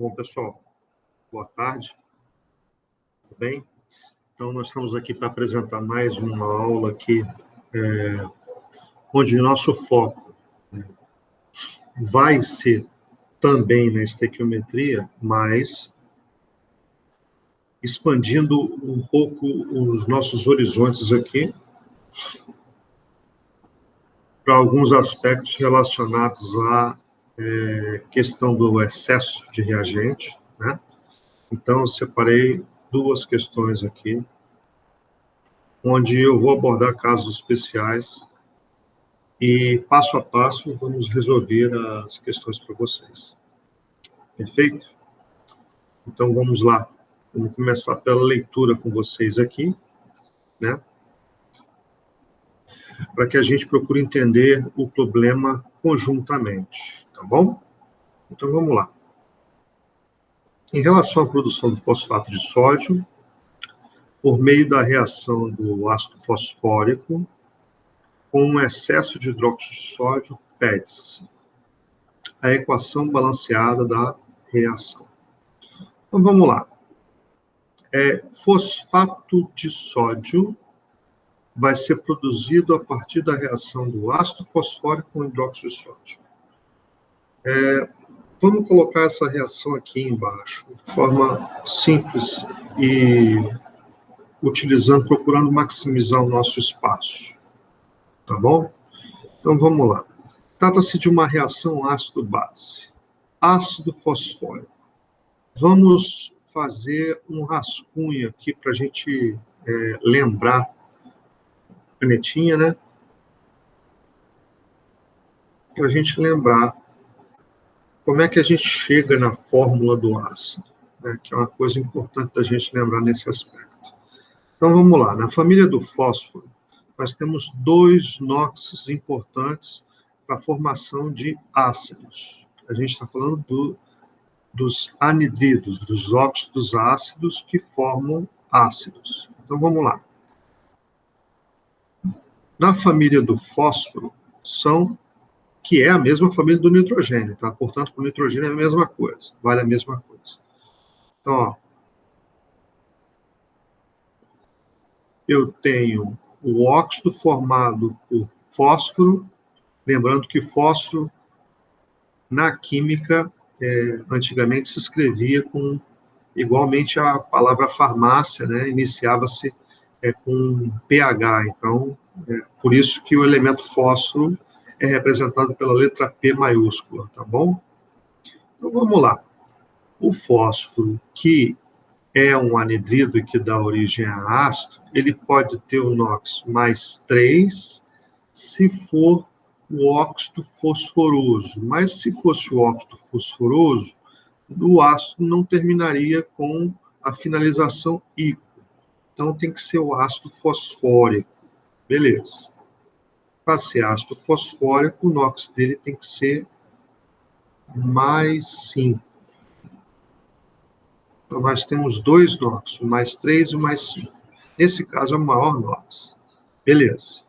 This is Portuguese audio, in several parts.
Bom, pessoal, boa tarde, tudo bem? Então, nós estamos aqui para apresentar mais uma aula aqui, onde o nosso foco vai ser também na estequiometria, mas expandindo um pouco os nossos horizontes aqui para alguns aspectos relacionados à questão do excesso de reagente, né? Então, eu separei duas questões aqui, onde eu vou abordar casos especiais e, passo a passo, vamos resolver as questões para vocês. Perfeito? Então, vamos lá. Vamos começar pela leitura com vocês aqui, né? Para que a gente procure entender o problema conjuntamente, tá bom? Então, vamos lá. Em relação à produção do fosfato de sódio, por meio da reação do ácido fosfórico com um excesso de hidróxido de sódio, pede-se a equação balanceada da reação. Então, vamos lá. Fosfato de sódio vai ser produzido a partir da reação do ácido fosfórico com hidróxido de sódio. Vamos colocar essa reação aqui embaixo, de forma simples e procurando maximizar o nosso espaço. Tá bom? Então, vamos lá. Trata-se de uma reação ácido-base. Ácido fosfórico. Vamos fazer um rascunho aqui para a gente lembrar. Canetinha, né? Para a gente lembrar como é que a gente chega na fórmula do ácido, né? Que é uma coisa importante da gente lembrar nesse aspecto. Então, vamos lá. Na família do fósforo, nós temos dois NOxes importantes para a formação de ácidos. A gente está falando dos anidridos, dos óxidos ácidos que formam ácidos. Então, vamos lá. Na família do fósforo, que é a mesma família do nitrogênio, tá? Portanto, o nitrogênio é a mesma coisa, vale a mesma coisa. Então, ó, eu tenho o óxido formado por fósforo, lembrando que fósforo, na química, antigamente se escrevia igualmente a palavra farmácia, né? Iniciava-se com pH, então, por isso que o elemento fósforo é representado pela letra P maiúscula, tá bom? Então, vamos lá. O fósforo, que é um anidrido e que dá origem a ácido, ele pode ter o NOx mais 3, se for o óxido fosforoso. Mas se fosse o óxido fosforoso, o ácido não terminaria com a finalização ico. Então, tem que ser o ácido fosfórico. Beleza. Para ser ácido fosfórico, o NOx dele tem que ser mais 5. Então, nós temos dois NOx, o mais 3 e o mais 5. Nesse caso, é o maior NOx. Beleza.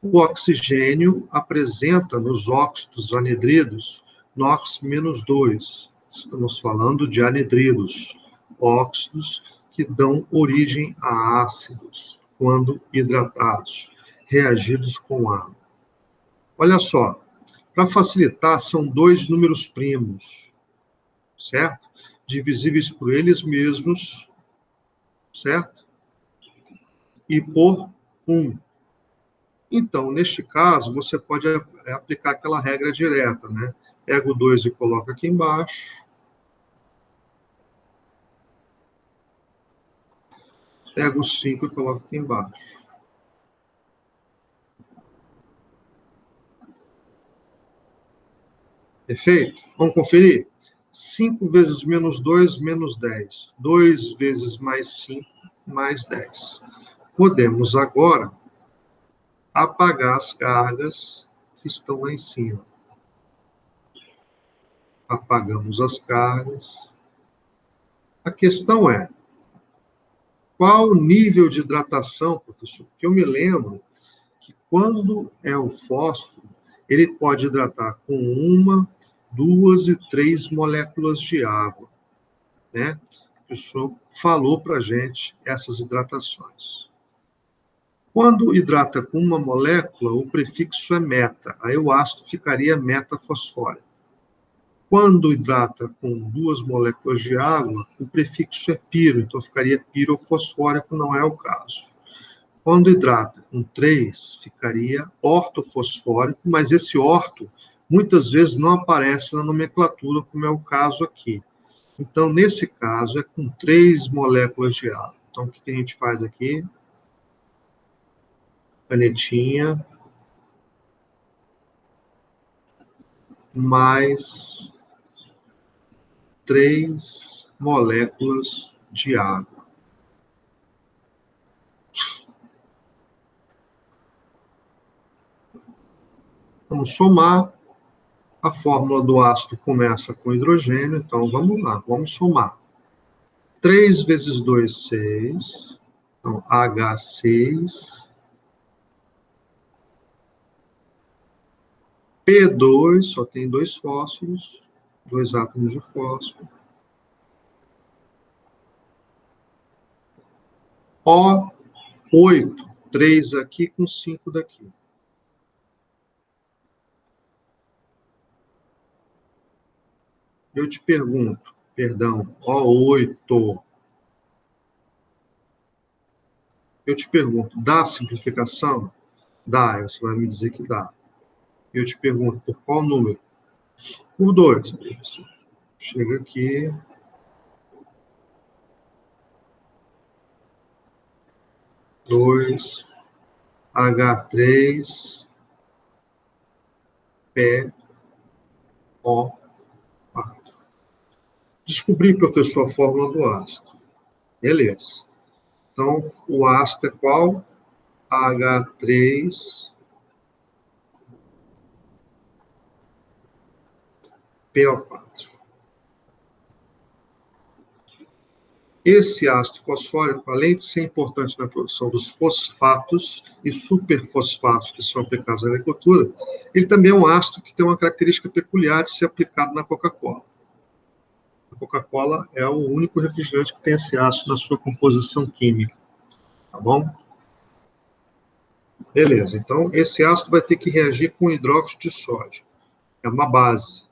O oxigênio apresenta nos óxidos anidridos NOx menos 2. Estamos falando de anidridos, óxidos que dão origem a ácidos, quando hidratados, reagidos com água. Olha só, para facilitar, são dois números primos, certo? Divisíveis por eles mesmos, certo? E por 1. Então, neste caso, você pode aplicar aquela regra direta, né? Pega o 2 e coloca aqui embaixo. Pega o 5 e coloca aqui embaixo. Perfeito? Vamos conferir? 5 vezes menos 2, menos 10. 2 vezes mais 5, mais 10. Podemos agora apagar as cargas que estão lá em cima. Apagamos as cargas. A questão é, qual o nível de hidratação, professor? Porque eu me lembro que quando é o fósforo, ele pode hidratar com 1, 2 e 3 moléculas de água. né? O professor falou para a gente essas hidratações. Quando hidrata com uma molécula, o prefixo é meta, aí o ácido ficaria metafosfórico. Quando hidrata com 2 moléculas de água, o prefixo é piro, então ficaria pirofosfórico, não é o caso. Quando hidrata com 3, ficaria ortofosfórico, mas esse orto muitas vezes não aparece na nomenclatura, como é o caso aqui. Então, nesse caso, é com 3 moléculas de água. Então, o que a gente faz aqui? Canetinha, mais 3 moléculas de água. Vamos somar. A fórmula do ácido começa com hidrogênio, então vamos lá, vamos somar. 3 vezes 2, 6. Então, H6. P2, só tem 2 fósforos, 2 átomos de fósforo. O8, 3 aqui com 5 daqui. Eu te pergunto, perdão, O8. Eu te pergunto, dá simplificação? Dá, você vai me dizer que dá. Eu te pergunto, por qual número? Por 2. Chega aqui. 2, H3, PO4. Descobri, professor, a fórmula do ácido. Beleza. Então, o ácido é qual? H3, PO4. Esse ácido fosfórico, além de ser importante na produção dos fosfatos e superfosfatos que são aplicados na agricultura, ele também é um ácido que tem uma característica peculiar de ser aplicado na Coca-Cola. A Coca-Cola é o único refrigerante que tem esse ácido na sua composição química. Tá bom? Beleza. Então, esse ácido vai ter que reagir com hidróxido de sódio. É uma base.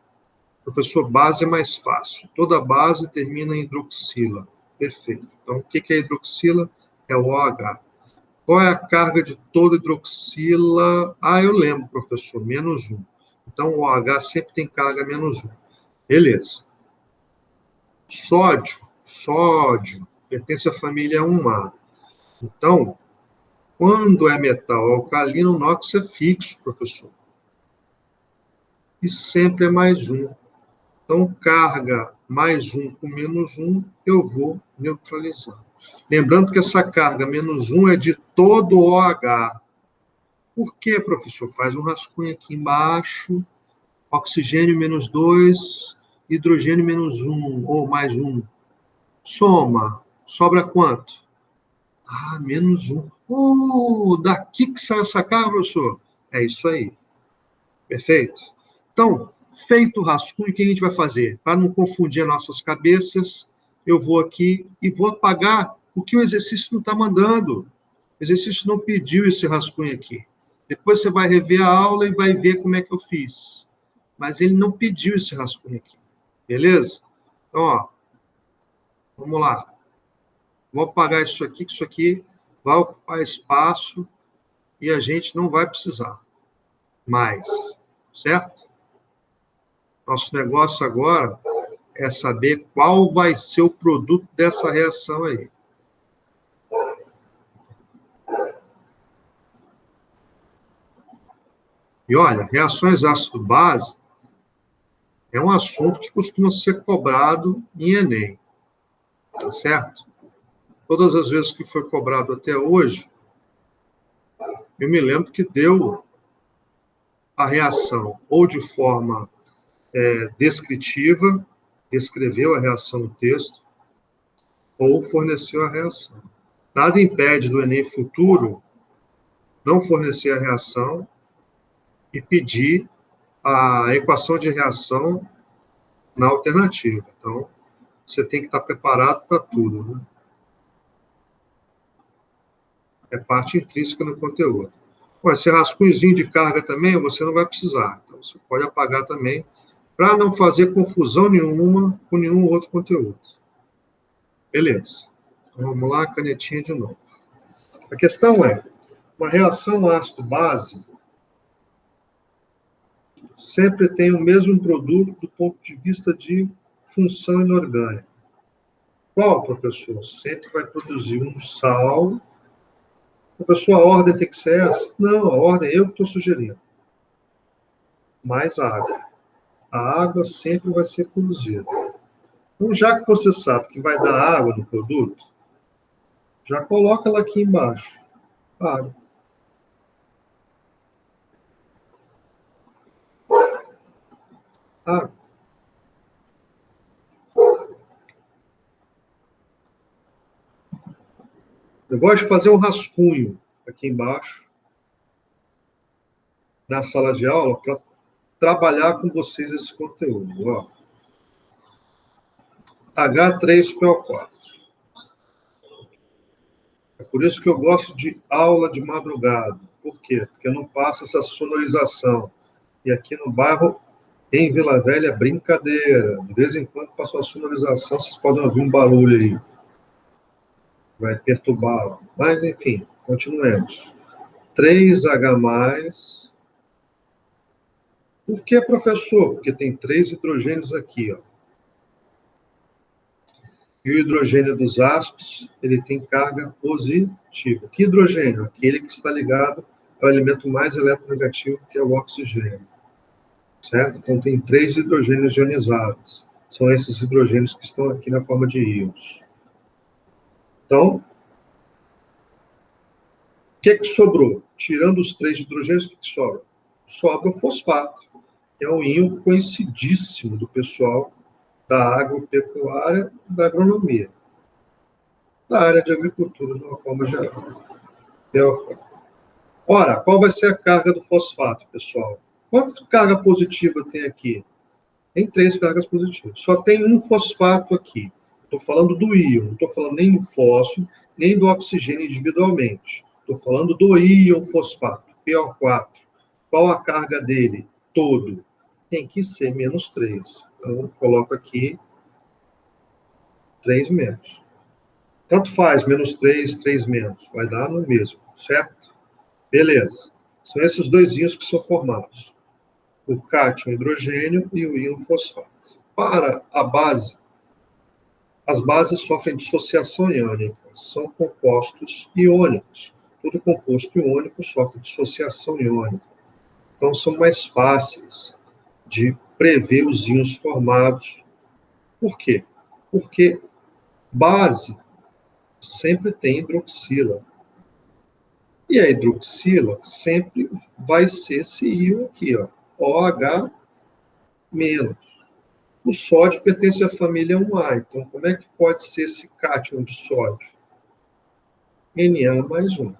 Professor, base é mais fácil. Toda base termina em hidroxila. Perfeito. Então, o que é hidroxila? É o OH. Qual é a carga de toda hidroxila? Ah, eu lembro, professor, -1. Então, o OH sempre tem carga -1. Beleza. Sódio, pertence à família 1A. Então, quando é metal alcalino, o NOx é fixo, professor. E sempre é +1. Então, carga +1 com -1, eu vou neutralizar. Lembrando que essa carga -1 é de todo o OH. Por quê, professor? Faz um rascunho aqui embaixo. Oxigênio -2, hidrogênio -1, ou +1. Soma. Sobra quanto? Ah, -1. Daqui que sai essa carga, professor? É isso aí. Perfeito? Então, feito o rascunho, o que a gente vai fazer? Para não confundir as nossas cabeças, eu vou aqui e vou apagar o que o exercício não está mandando. O exercício não pediu esse rascunho aqui. Depois você vai rever a aula e vai ver como é que eu fiz. Mas ele não pediu esse rascunho aqui. Beleza? Então, ó, vamos lá. Vou apagar isso aqui, que isso aqui vai ocupar espaço e a gente não vai precisar mais. Certo? Nosso negócio agora é saber qual vai ser o produto dessa reação aí. E olha, reações ácido-base é um assunto que costuma ser cobrado em Enem, tá certo? Todas as vezes que foi cobrado até hoje, eu me lembro que deu a reação ou de forma descritiva, descreveu a reação no texto, ou forneceu a reação. Nada impede do Enem futuro não fornecer a reação e pedir a equação de reação na alternativa. Então, você tem que estar preparado para tudo, né? É parte intrínseca no conteúdo. Bom, esse rascunhozinho de carga também você não vai precisar. Então, você pode apagar também, para não fazer confusão nenhuma com nenhum outro conteúdo. Beleza. Então, vamos lá, canetinha de novo. A questão é, uma reação ácido-base sempre tem o mesmo produto do ponto de vista de função inorgânica. Qual, professor? Sempre vai produzir um sal. Professor, a ordem tem que ser essa? Não, a ordem eu que estou sugerindo. Mais água. A água sempre vai ser produzida. Então, já que você sabe que vai dar água no produto, já coloca ela aqui embaixo. Água. Água. Eu gosto de fazer um rascunho aqui embaixo, na sala de aula, para trabalhar com vocês esse conteúdo. Ó. H3PO4. É por isso que eu gosto de aula de madrugada. Por quê? Porque não passa essa sonorização. E aqui no bairro, em Vila Velha, é brincadeira. De vez em quando passa uma sonorização, vocês podem ouvir um barulho aí. Vai perturbar. Mas, enfim, continuemos. 3H+. Por que, professor? Porque tem 3 hidrogênios aqui, ó. E o hidrogênio dos ácidos, ele tem carga positiva. Que hidrogênio? Aquele que está ligado ao elemento mais eletronegativo, que é o oxigênio. Certo? Então, tem 3 hidrogênios ionizados. São esses hidrogênios que estão aqui na forma de íons. Então, o que sobrou? Tirando os 3 hidrogênios, o que sobra? Sobra o fosfato, que é um íon conhecidíssimo do pessoal da agropecuária, da agronomia, da área de agricultura, de uma forma geral. Ora, qual vai ser a carga do fosfato, pessoal? Quanta carga positiva tem aqui? Tem 3 cargas positivas. Só tem um fosfato aqui. Estou falando do íon, não estou falando nem do fósforo, nem do oxigênio individualmente. Estou falando do íon fosfato, PO4. Qual a carga dele? Todo. Tem que ser menos 3. Então, eu coloco aqui 3 menos. Tanto faz, menos 3, 3 menos. Vai dar no mesmo, certo? Beleza. São esses 2 íons que são formados. O cátion hidrogênio e o íon fosfato. Para a base, as bases sofrem dissociação iônica. São compostos iônicos. Todo composto iônico sofre dissociação iônica. Então, são mais fáceis de prever os íons formados. Por quê? Porque base sempre tem hidroxila. E a hidroxila sempre vai ser esse íon aqui, ó, OH-. O sódio pertence à família 1A, então como é que pode ser esse cátion de sódio? Na+1.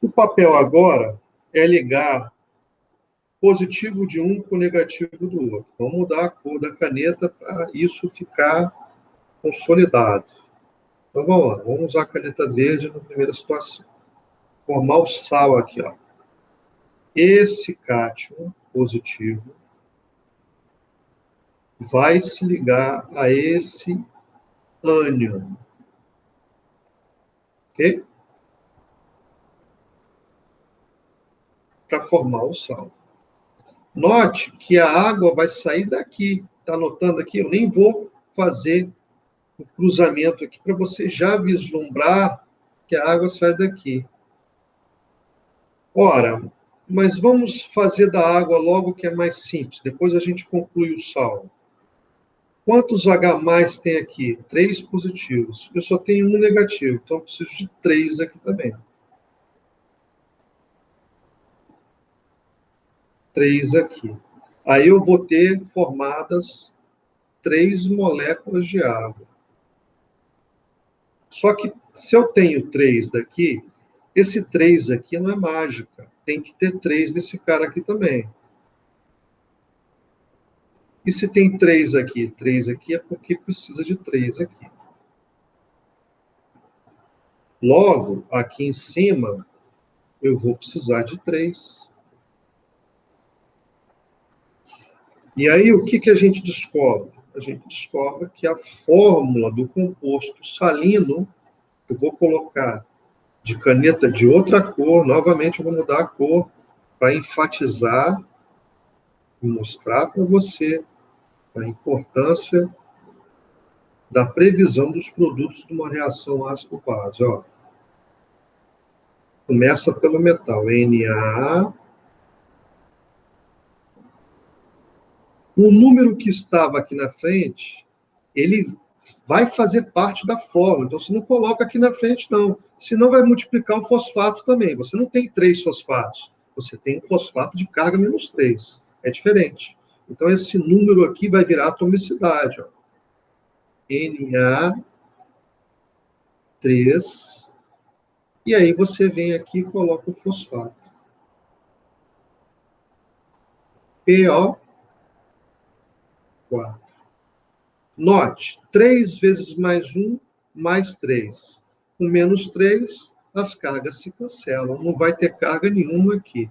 O papel agora é ligar positivo de um com negativo do outro. Vamos mudar a cor da caneta para isso ficar consolidado. Então vamos lá, vamos usar a caneta verde na primeira situação. Formar o sal aqui, ó. Esse cátion positivo vai se ligar a esse ânion. Ok? Para formar o sal. Note que a água vai sair daqui. Está anotando aqui? Eu nem vou fazer o cruzamento aqui para você já vislumbrar que a água sai daqui. Ora, mas vamos fazer da água logo que é mais simples. Depois a gente conclui o sal. Quantos H+ tem aqui? 3 positivos. Eu só tenho um negativo, então eu preciso de 3 aqui também. 3 aqui. Aí eu vou ter formadas 3 moléculas de água. Só que se eu tenho 3 daqui, esse 3 aqui não é mágica. Tem que ter 3 desse cara aqui também. E se tem 3 aqui? 3 aqui é porque precisa de 3 aqui. Logo, aqui em cima, eu vou precisar de 3. E aí, o que a gente descobre? A gente descobre que a fórmula do composto salino, eu vou colocar de caneta de outra cor, novamente eu vou mudar a cor para enfatizar e mostrar para você a importância da previsão dos produtos de uma reação ácido-base. Começa pelo metal, Na. O número que estava aqui na frente, ele vai fazer parte da fórmula. Então, você não coloca aqui na frente, não. Senão vai multiplicar o fosfato também. Você não tem 3 fosfatos. Você tem um fosfato de carga menos 3. É diferente. Então, esse número aqui vai virar atomicidade. Na3. E aí você vem aqui e coloca o fosfato. PO4. Note, 3 vezes mais 1, mais 3. Com menos 3, as cargas se cancelam. Não vai ter carga nenhuma aqui.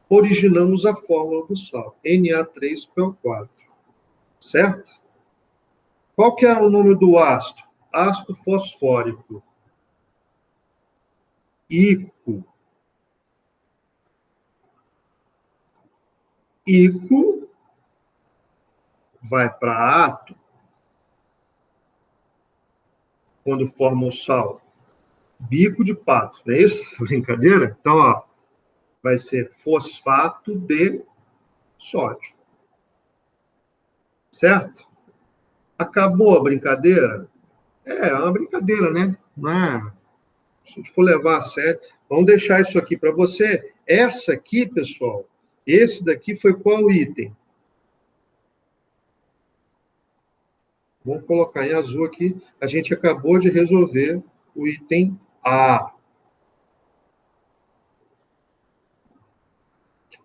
Originamos a fórmula do sal. Na3PO4. Certo? Qual que era o nome do ácido? Ácido fosfórico. Ico. Ico vai para ato quando forma o sal. Bico de pato, não é isso? Brincadeira? Então, vai ser fosfato de sódio. Certo? Acabou a brincadeira? É uma brincadeira, né? Mas, se a gente for levar a sério, vamos deixar isso aqui para você. Essa aqui, pessoal, esse daqui foi qual item? Vamos colocar em azul aqui. A gente acabou de resolver o item A.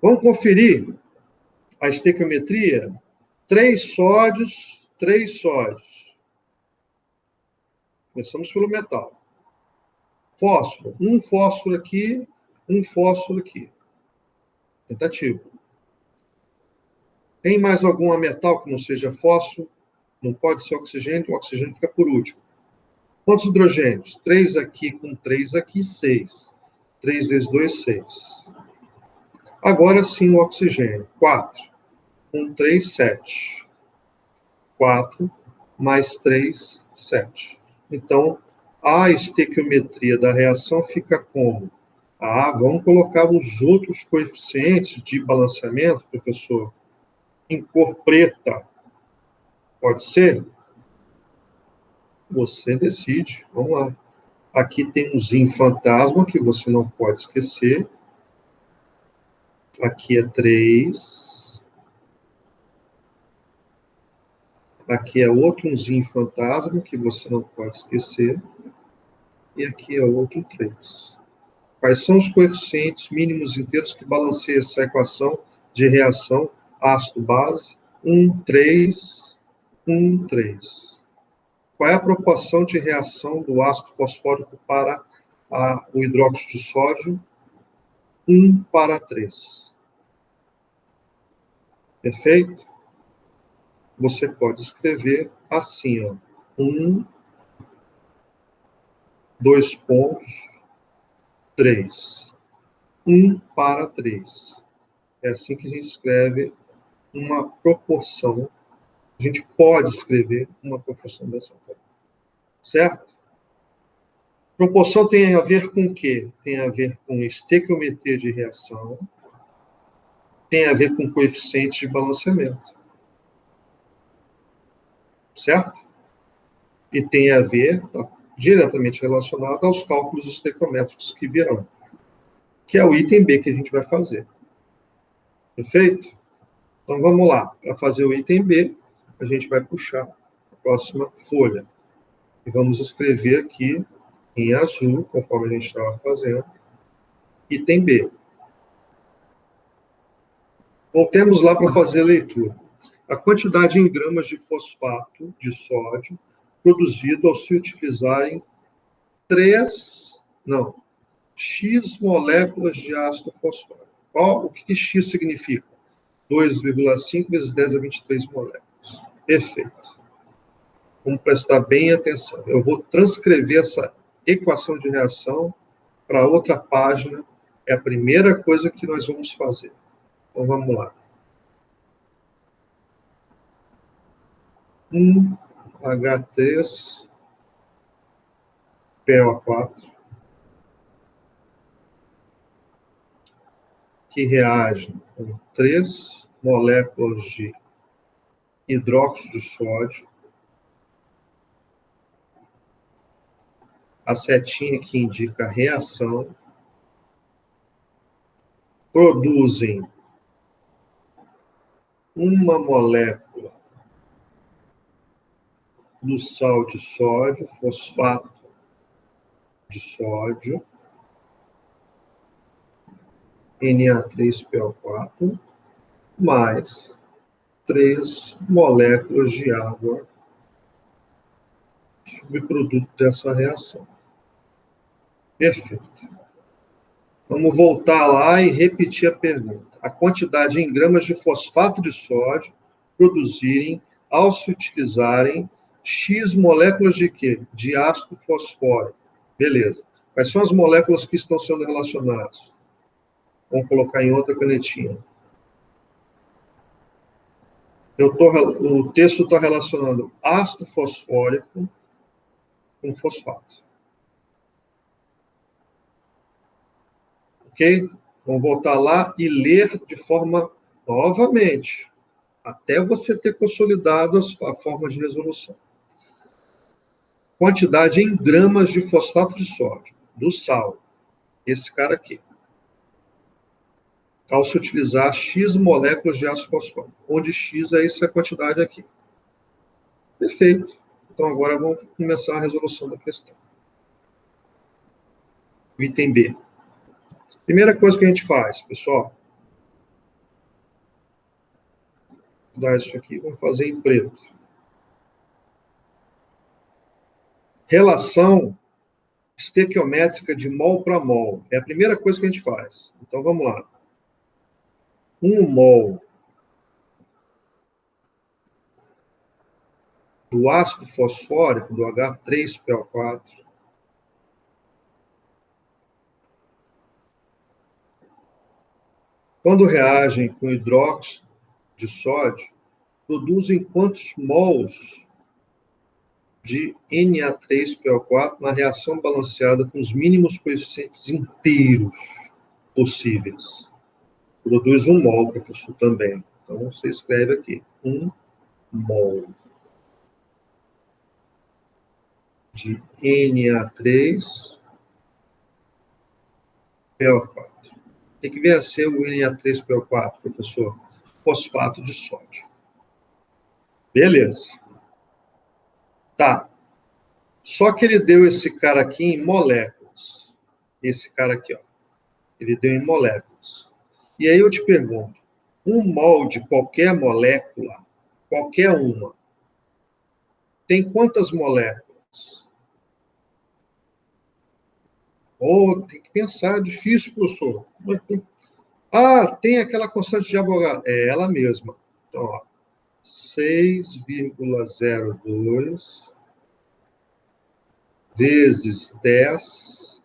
Vamos conferir a estequiometria? 3 sódios, 3 sódios. Começamos pelo metal. Fósforo. Um fósforo aqui, um fósforo aqui. Tentativa. Tem mais algum metal que não seja fósforo? Não pode ser oxigênio, o oxigênio fica por último. Quantos hidrogênios? 3 aqui com 3 aqui, 6. 3 vezes 2, 6. Agora sim o oxigênio. 4. Com 3, 7. 4 mais 3, 7. Então, a estequiometria da reação fica como? Vamos colocar os outros coeficientes de balanceamento, professor, em cor preta. Pode ser? Você decide. Vamos lá. Aqui tem um zinho fantasma, que você não pode esquecer. Aqui é 3. Aqui é outro zinho fantasma, que você não pode esquecer. E aqui é outro 3. Quais são os coeficientes mínimos inteiros que balanceiam essa equação de reação ácido-base? 1, 3, 1, 3. Qual é a proporção de reação do ácido fosfórico para o hidróxido de sódio? 1:3. Perfeito? Você pode escrever assim, 1, 2 pontos, 3. 1:3. É assim que a gente escreve uma proporção. A gente pode escrever uma proporção dessa forma. Certo? Proporção tem a ver com o quê? Tem a ver com estequiometria de reação, tem a ver com coeficiente de balanceamento. Certo? E tem a ver, diretamente relacionado aos cálculos estequiométricos que virão, que é o item B que a gente vai fazer. Perfeito? Então, vamos lá. Para fazer o item B, a gente vai puxar a próxima folha. E vamos escrever aqui, em azul, conforme a gente estava fazendo, item B. Voltemos lá para fazer a leitura. A quantidade em gramas de fosfato de sódio produzido ao se utilizarem X moléculas de ácido fosfórico. O que X significa? 2,5 vezes 10 a 23 moléculas. Perfeito. Vamos prestar bem atenção. Eu vou transcrever essa equação de reação para outra página. É a primeira coisa que nós vamos fazer. Então, vamos lá. 1H3PO4 que reage com 3 moléculas de hidróxido de sódio. A setinha que indica a reação. Produzem uma molécula do sal de sódio, fosfato de sódio, Na3PO4, mais 3 moléculas de água, subproduto dessa reação. Perfeito. Vamos voltar lá e repetir a pergunta. A quantidade em gramas de fosfato de sódio produzirem ao se utilizarem X moléculas de quê? De ácido fosfórico. Beleza. Quais são as moléculas que estão sendo relacionadas? Vamos colocar em outra canetinha. O texto está relacionando ácido fosfórico com fosfato. Ok? Vamos voltar lá e ler de forma novamente, até você ter consolidado a forma de resolução. Quantidade em gramas de fosfato de sódio, do sal, esse cara aqui, ao se utilizar X moléculas de ácido fosfórico, onde X é essa quantidade aqui. Perfeito. Então, agora vamos começar a resolução da questão. Item B. Primeira coisa que a gente faz, pessoal, vou dar isso aqui, vamos fazer em preto. Relação estequiométrica de mol para mol. É a primeira coisa que a gente faz. Então, vamos lá. 1 mol do ácido fosfórico, do H3PO4, quando reagem com hidróxido de sódio, produzem quantos mols de Na3PO4 na reação balanceada com os mínimos coeficientes inteiros possíveis? Produz 1 mol, professor, também. Então, você escreve aqui, 1 mol de Na3PO4. Tem que vir a ser o Na3PO4, professor. Fosfato de sódio. Beleza. Tá. Só que ele deu esse cara aqui em moléculas. Esse cara aqui, ó. Ele deu em moléculas. E aí eu te pergunto, 1 mol de qualquer molécula, qualquer uma, tem quantas moléculas? Tem que pensar, é difícil, professor. Tem aquela constante de Avogadro. É ela mesma. Então, ó, 6,02 vezes 10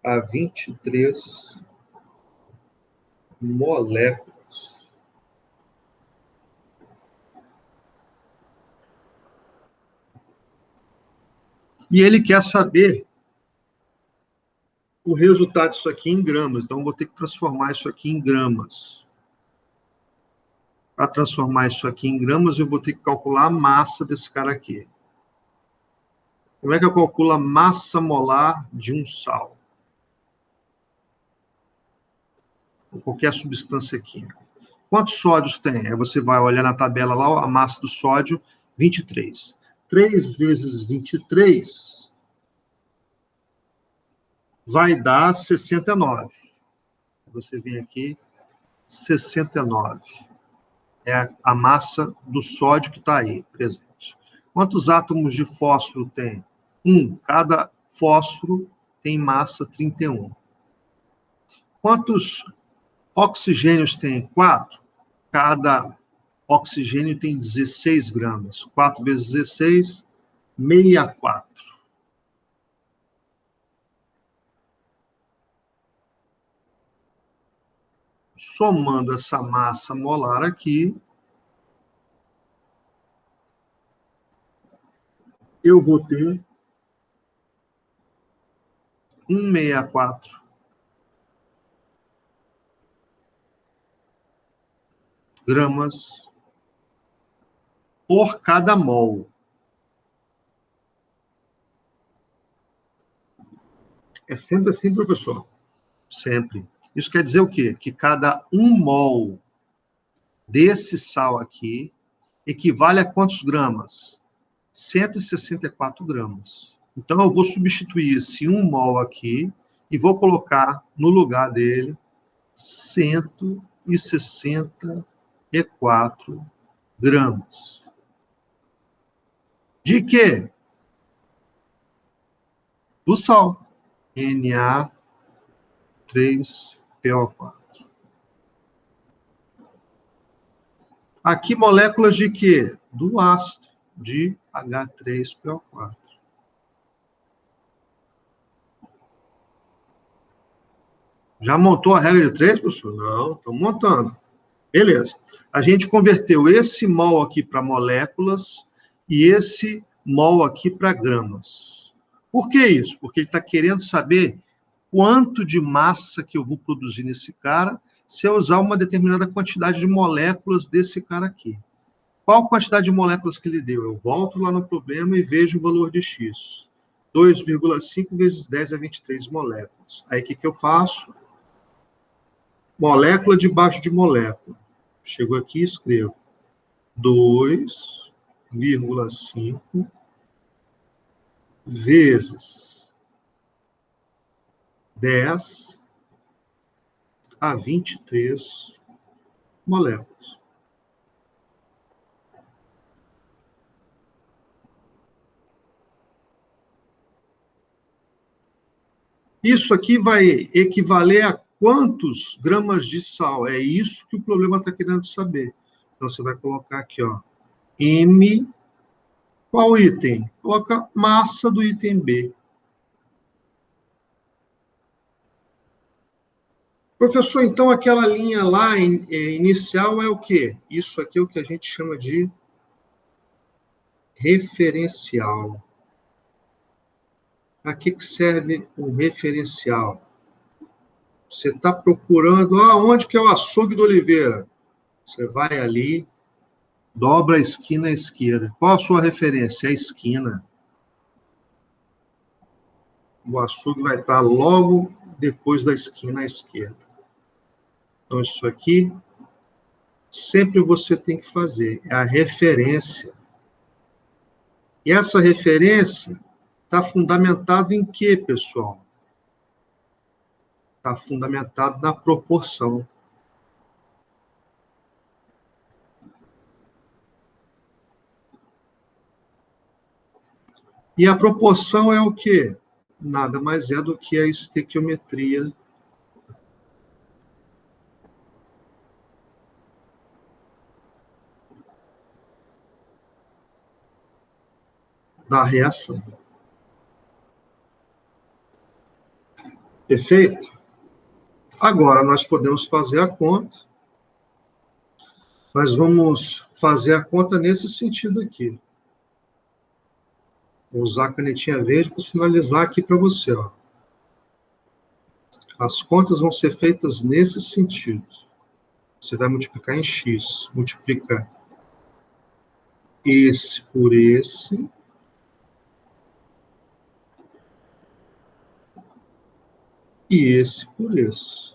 a 23 moléculas. E ele quer saber o resultado disso aqui em gramas. Então, eu vou ter que transformar isso aqui em gramas. Para transformar isso aqui em gramas, eu vou ter que calcular a massa desse cara aqui. Como é que eu calculo a massa molar de um sal? Ou qualquer substância química. Quantos sódios tem? Aí você vai olhar na tabela lá, a massa do sódio, 23. 3 vezes 23 vai dar 69. Você vem aqui, 69. É a massa do sódio que está aí, presente. Quantos átomos de fósforo tem? 1. Cada fósforo tem massa 31. Quantos oxigênios tem? 4. Cada oxigênio tem 16 gramas. 4 vezes 16, 64. Somando essa massa molar aqui, eu vou ter 164 gramas por cada mol. É sempre assim, professor? Sempre. Isso quer dizer o quê? Que cada 1 mol desse sal aqui equivale a quantos gramas? 164 gramas. Então, eu vou substituir esse 1 mol aqui e vou colocar no lugar dele 164 gramas. De quê? Do sal. Na3PO4. Aqui, moléculas de quê? Do ácido, de H3PO4. Já montou a regra de 3, professor? Não, estou montando. Beleza. A gente converteu esse mol aqui para moléculas e esse mol aqui para gramas. Por que isso? Porque ele está querendo saber quanto de massa que eu vou produzir nesse cara se eu usar uma determinada quantidade de moléculas desse cara aqui. Qual quantidade de moléculas que ele deu? Eu volto lá no problema e vejo o valor de X. 2,5 vezes 10 a 23 moléculas. Aí o que eu faço? Molécula debaixo de molécula. Chego aqui e escrevo 2,5 vezes 10 a 23 moléculas. Isso aqui vai equivaler a quantos gramas de sal? É isso que o problema está querendo saber. Então, você vai colocar aqui, ó, M, qual item? Coloca massa do item B. Professor, então aquela linha lá inicial é o quê? Isso aqui é o que a gente chama de referencial. A que serve um referencial? Você está procurando, onde que é o açougue do Oliveira? Você vai ali, dobra a esquina à esquerda. Qual a sua referência? A esquina. O açougue vai estar logo depois da esquina à esquerda. Então, isso aqui, sempre você tem que fazer. É a referência. E essa referência está fundamentada em quê, pessoal? Está fundamentado na proporção. E a proporção é o quê? Nada mais é do que a estequiometria da reação. Perfeito? Agora, nós podemos fazer a conta. Nós vamos fazer a conta nesse sentido aqui. Vou usar a canetinha verde para finalizar aqui para você. Ó. As contas vão ser feitas nesse sentido. Você vai multiplicar em X. Multiplica esse por esse. E esse por esse.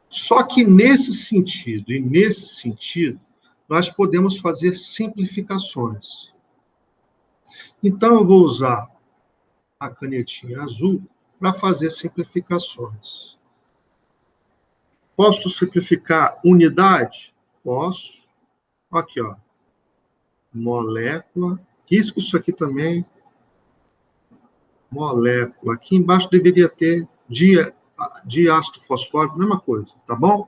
Só que nesse sentido e nesse sentido, nós podemos fazer simplificações. Então, eu vou usar a canetinha azul para fazer simplificações. Posso simplificar unidade? Posso. Aqui, ó. Molécula. Risco isso aqui também. Molécula. Aqui embaixo deveria ter diácido fosfórico, mesma coisa, tá bom?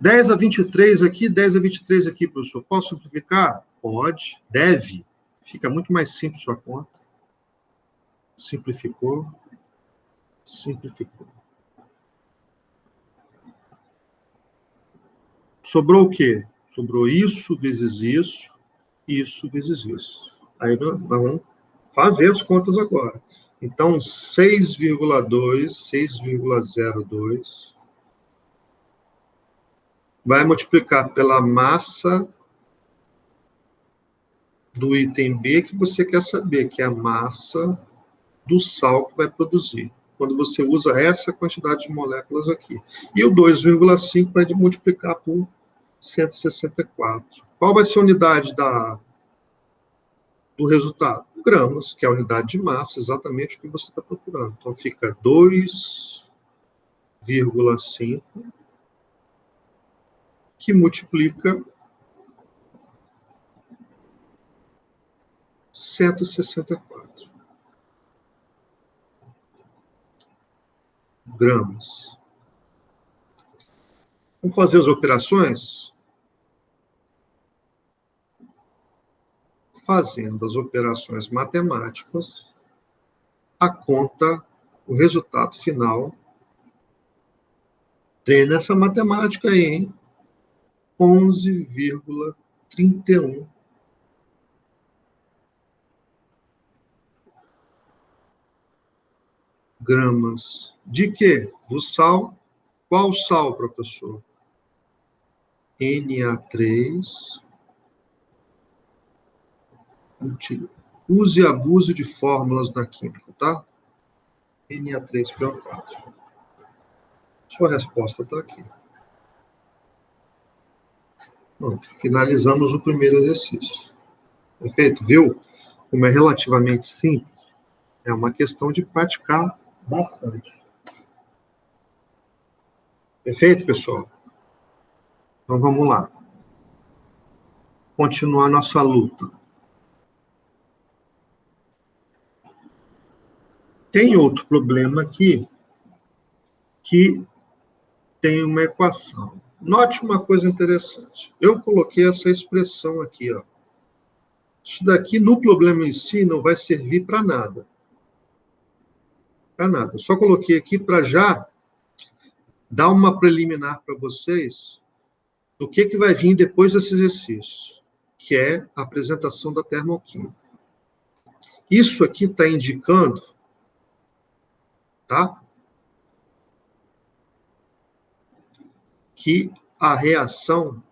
10 a 23 aqui, 10 a 23 aqui, professor. Posso simplificar? Pode, deve. Fica muito mais simples sua conta. Simplificou. Simplificou. Sobrou o quê? Sobrou isso vezes isso vezes isso. Aí nós vamos fazer as contas agora. Então, 6,2, 6,02 vai multiplicar pela massa do item B que você quer saber, que é a massa do sal que vai produzir, quando você usa essa quantidade de moléculas aqui. E o 2,5 vai multiplicar por 164. Qual vai ser a unidade do resultado? Gramas, que é a unidade de massa, exatamente o que você está procurando. Então, fica 2,5, que multiplica 164 gramas. Vamos fazer as operações? Fazendo as operações matemáticas, a conta, o resultado final, tem nessa matemática aí, hein? 11,31 gramas. De quê? Do sal. Qual sal, professor? Na3. Use e abuse de fórmulas da química, tá? Na3PO4. Sua resposta está aqui. Pronto, finalizamos o primeiro exercício. Perfeito? Viu? Como é relativamente simples, é uma questão de praticar bastante. Perfeito, pessoal? Então, vamos lá. Continuar nossa luta. Tem outro problema aqui, que tem uma equação. Note uma coisa interessante. Eu coloquei essa expressão aqui, ó. Isso daqui, no problema em si, não vai servir para nada. Para nada. Eu só coloquei aqui para já dar uma preliminar para vocês do que vai vir depois desse exercício, que é a apresentação da termoquímica. Isso aqui está indicando, tá? Que a reação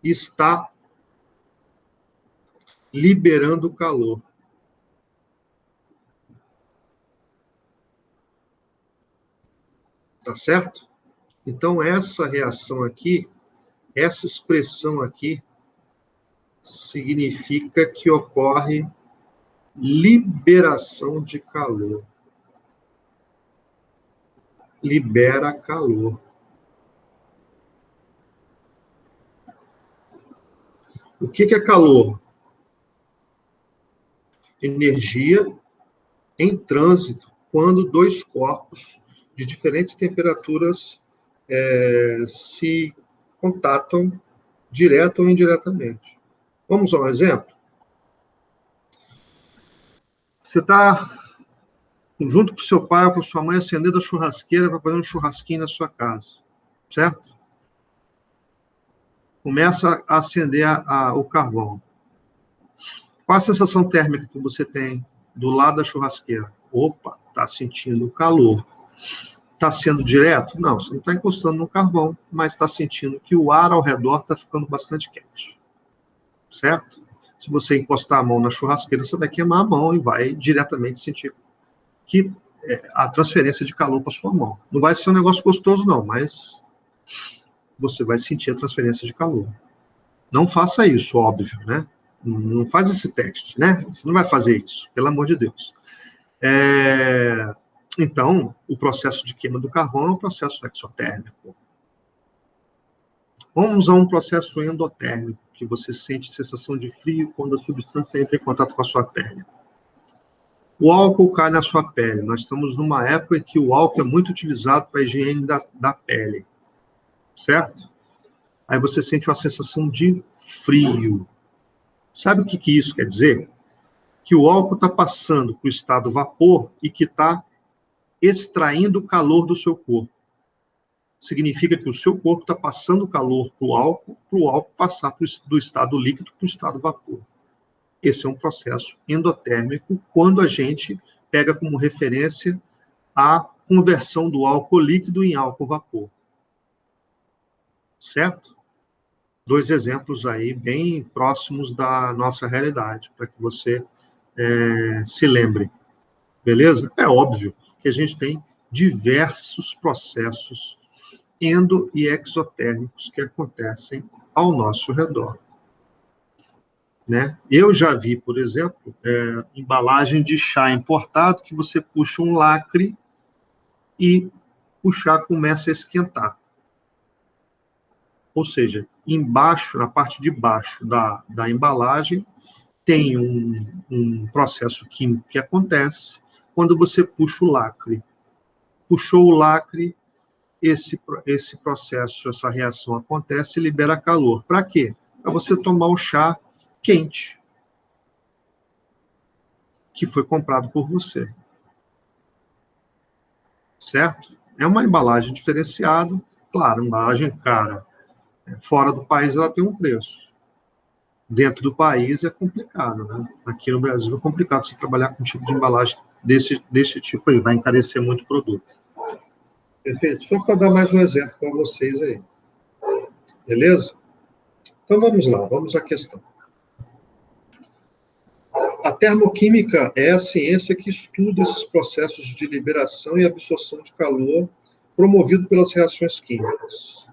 está liberando calor. Tá certo? Então, essa reação aqui, essa expressão aqui, significa que ocorre liberação de calor. Libera calor. O que é calor? Energia em trânsito, quando dois corpos de diferentes temperaturas se contatam direto ou indiretamente. Vamos a um exemplo? Você está junto com seu pai ou com sua mãe acendendo a churrasqueira para fazer um churrasquinho na sua casa, certo? Começa a acender o carvão. Qual a sensação térmica que você tem do lado da churrasqueira? Opa, está sentindo calor. Está sendo direto? Não, você não está encostando no carvão, mas está sentindo que o ar ao redor está ficando bastante quente. Certo? Se você encostar a mão na churrasqueira, você vai queimar a mão e vai diretamente sentir que a transferência de calor para sua mão. Não vai ser um negócio gostoso, não, mas você vai sentir a transferência de calor. Não faça isso, óbvio, né? Não faz esse teste, né? Você não vai fazer isso, pelo amor de Deus. Então, o processo de queima do carvão é um processo exotérmico. Vamos a um processo endotérmico, que você sente sensação de frio quando a substância entra em contato com a sua pele. O álcool cai na sua pele. Nós estamos numa época em que o álcool é muito utilizado para a higiene da pele, certo? Aí você sente uma sensação de frio. Sabe o que isso quer dizer? Que o álcool está passando para o estado vapor e que está extraindo o calor do seu corpo. Significa que o seu corpo está passando o calor para o álcool passar do estado líquido para o estado vapor. Esse é um processo endotérmico quando a gente pega como referência a conversão do álcool líquido em álcool vapor. Certo? 2 exemplos aí bem próximos da nossa realidade, para que você se lembre. Beleza? É óbvio que a gente tem diversos processos endo- e exotérmicos que acontecem ao nosso redor. Né? Eu já vi, por exemplo, embalagem de chá importado que você puxa um lacre e o chá começa a esquentar. Ou seja, embaixo, na parte de baixo da embalagem, tem um processo químico que acontece quando você puxa o lacre. Puxou o lacre, esse processo, essa reação acontece e libera calor. Para quê? Para você tomar o chá quente, que foi comprado por você. Certo? É uma embalagem diferenciada, claro, embalagem cara. Fora do país ela tem um preço. Dentro do país é complicado, né? Aqui no Brasil é complicado você trabalhar com um tipo de embalagem desse tipo aí, vai encarecer muito o produto. Perfeito? Só para dar mais um exemplo para vocês aí. Beleza? Então vamos lá, vamos à questão. A termoquímica é a ciência que estuda esses processos de liberação e absorção de calor promovido pelas reações químicas.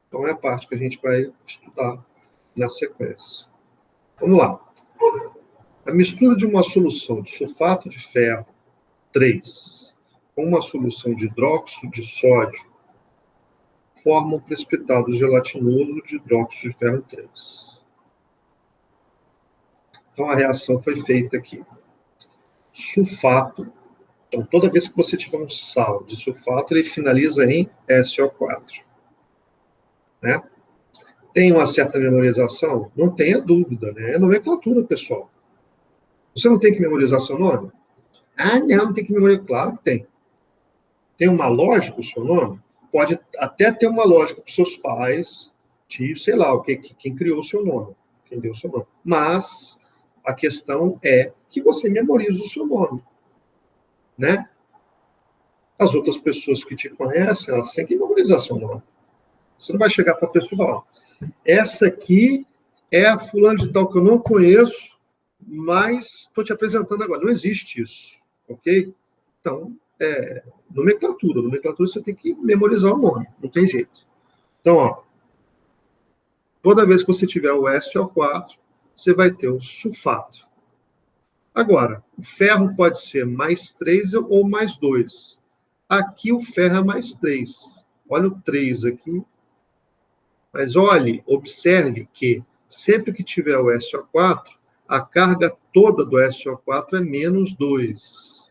Então é a parte que a gente vai estudar na sequência. Vamos lá. A mistura de uma solução de sulfato de ferro 3 com uma solução de hidróxido de sódio forma um precipitado gelatinoso de hidróxido de ferro 3. Então a reação foi feita aqui. Sulfato. Então toda vez que você tiver um sal de sulfato, ele finaliza em SO4. Né? Tem uma certa memorização? Não tenha dúvida, né? É nomenclatura, pessoal. Você não tem que memorizar seu nome? Ah, não tem que memorizar. Claro que tem. Tem uma lógica o seu nome? Pode até ter uma lógica para os seus pais, de, sei lá, quem criou o seu nome, quem deu o seu nome. Mas a questão é que você memoriza o seu nome, né? As outras pessoas que te conhecem, elas têm que memorizar seu nome. Você não vai chegar para a pessoa e falar, essa aqui é a fulana de tal que eu não conheço, mas estou te apresentando agora. Não existe isso, ok? Então, nomenclatura. Nomenclatura você tem que memorizar o nome, não tem jeito. Então, ó, toda vez que você tiver o SO4, você vai ter o sulfato. Agora, o ferro pode ser mais 3 ou mais 2. Aqui o ferro é mais 3. Olha o 3 aqui. Mas olhe, observe que sempre que tiver o SO4, a carga toda do SO4 é menos 2.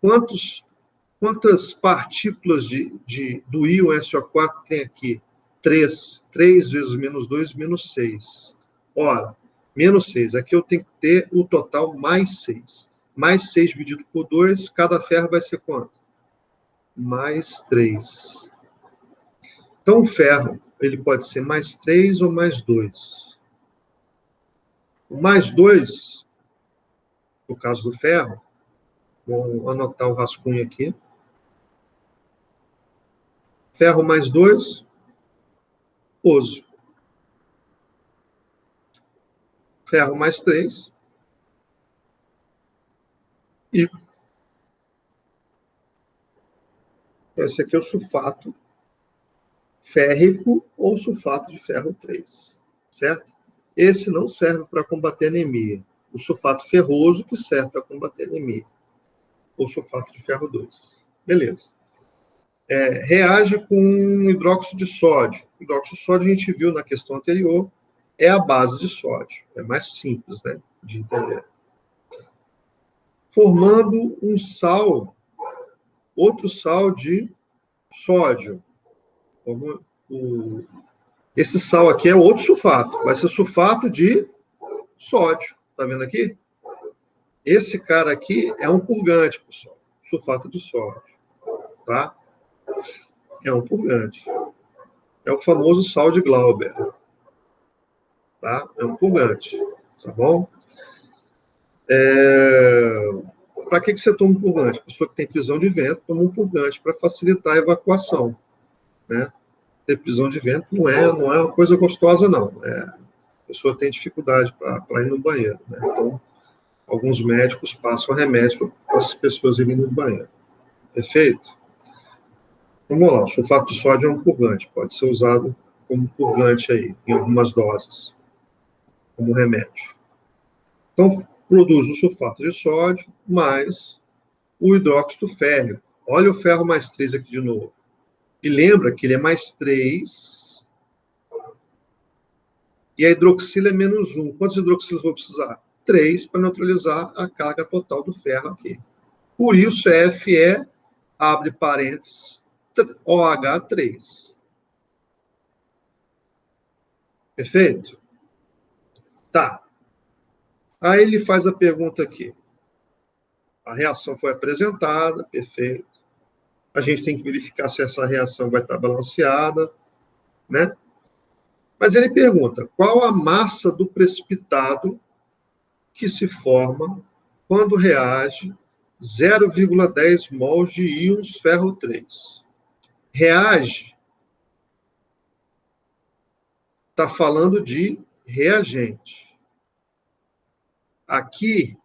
Quantas partículas do íon SO4 tem aqui? 3. 3 vezes menos 2, menos 6. Ora, menos 6. Aqui eu tenho que ter o total mais 6. Mais 6 dividido por 2, cada ferro vai ser quanto? Mais 3. Então, o ferro, ele pode ser mais 3 ou mais 2. O mais 2, no caso do ferro, vamos anotar o rascunho aqui. Ferro mais 2, oso. Ferro mais 3, e esse aqui é o sulfato férrico ou sulfato de ferro 3, certo? Esse não serve para combater anemia. O sulfato ferroso que serve para combater anemia. ou sulfato de ferro 2. Beleza. Reage com hidróxido de sódio. Hidróxido de sódio, a gente viu na questão anterior, é a base de sódio. É mais simples, né, de entender. Formando um sal, outro sal de sódio. Esse sal aqui é outro sulfato. Vai ser sulfato de sódio. Tá vendo aqui? Esse cara aqui é um purgante, pessoal. Sulfato de sódio. Tá? É um purgante. É o famoso sal de Glauber. Tá? É um purgante. Tá bom? Para que você toma um purgante? A pessoa que tem prisão de vento toma um purgante para facilitar a evacuação. Né? Ter prisão de vento não é uma coisa gostosa, não. A pessoa tem dificuldade para ir no banheiro. Né? Então, alguns médicos passam remédio para as pessoas irem no banheiro. Perfeito? Vamos lá, o sulfato de sódio é um purgante, pode ser usado como purgante aí, em algumas doses, como remédio. Então, produz o sulfato de sódio mais o hidróxido férrico. Olha o ferro mais 3 aqui de novo. E lembra que ele é mais 3 e a hidroxila é menos 1. Quantos hidroxilas vou precisar? 3 para neutralizar a carga total do ferro aqui. Por isso, Fe, abre parênteses, OH3. Perfeito? Tá. Aí ele faz a pergunta aqui. A reação foi apresentada, perfeito. A gente tem que verificar se essa reação vai estar balanceada, né? Mas ele pergunta, qual a massa do precipitado que se forma quando reage 0,10 mols de íons ferro 3? Reage está falando de reagente. Aqui,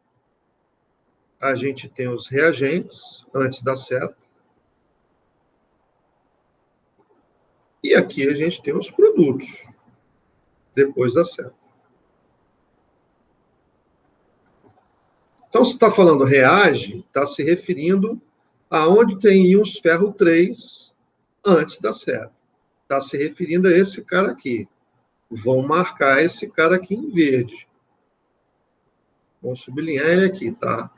a gente tem os reagentes, antes da seta. E aqui a gente tem os produtos, depois da seta. Então, se está falando reage, está se referindo aonde tem íons ferro 3 antes da seta. Está se referindo a esse cara aqui. Vão marcar esse cara aqui em verde. Vamos sublinhar ele aqui, tá?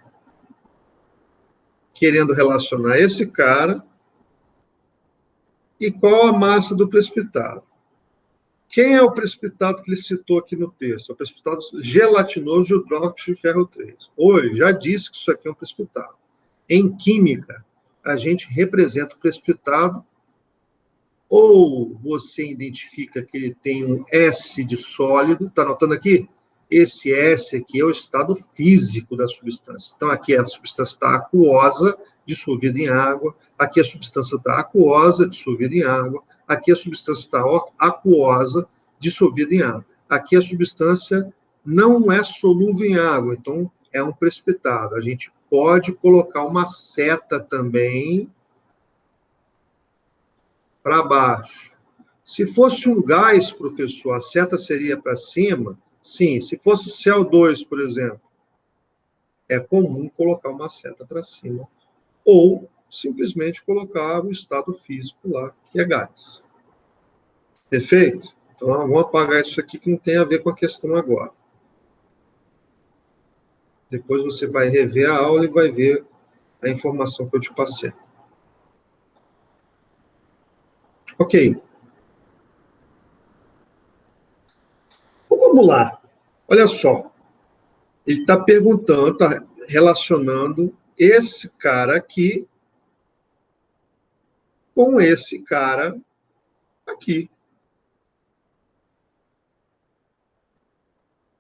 Querendo relacionar esse cara. E qual a massa do precipitado? Quem é o precipitado que ele citou aqui no texto? É o precipitado gelatinoso de hidróxido de ferro 3. Oi, já disse que isso aqui é um precipitado. Em química, a gente representa o precipitado, ou você identifica que ele tem um S de sólido, está anotando aqui? Esse S aqui é o estado físico da substância. Então, aqui a substância está aquosa, dissolvida em água. Aqui a substância está aquosa, dissolvida em água. Aqui a substância está aquosa, dissolvida em água. Aqui a substância não é solúvel em água, então é um precipitado. A gente pode colocar uma seta também para baixo. Se fosse um gás, professor, a seta seria para cima? Sim. Se fosse CO2, por exemplo, é comum colocar uma seta para cima. Ou simplesmente colocar o estado físico lá, que é gás. Perfeito? Então, vamos apagar isso aqui que não tem a ver com a questão agora. Depois você vai rever a aula e vai ver a informação que eu te passei. Ok. Então, vamos lá. Olha só. Ele está perguntando, está relacionando esse cara aqui com esse cara aqui.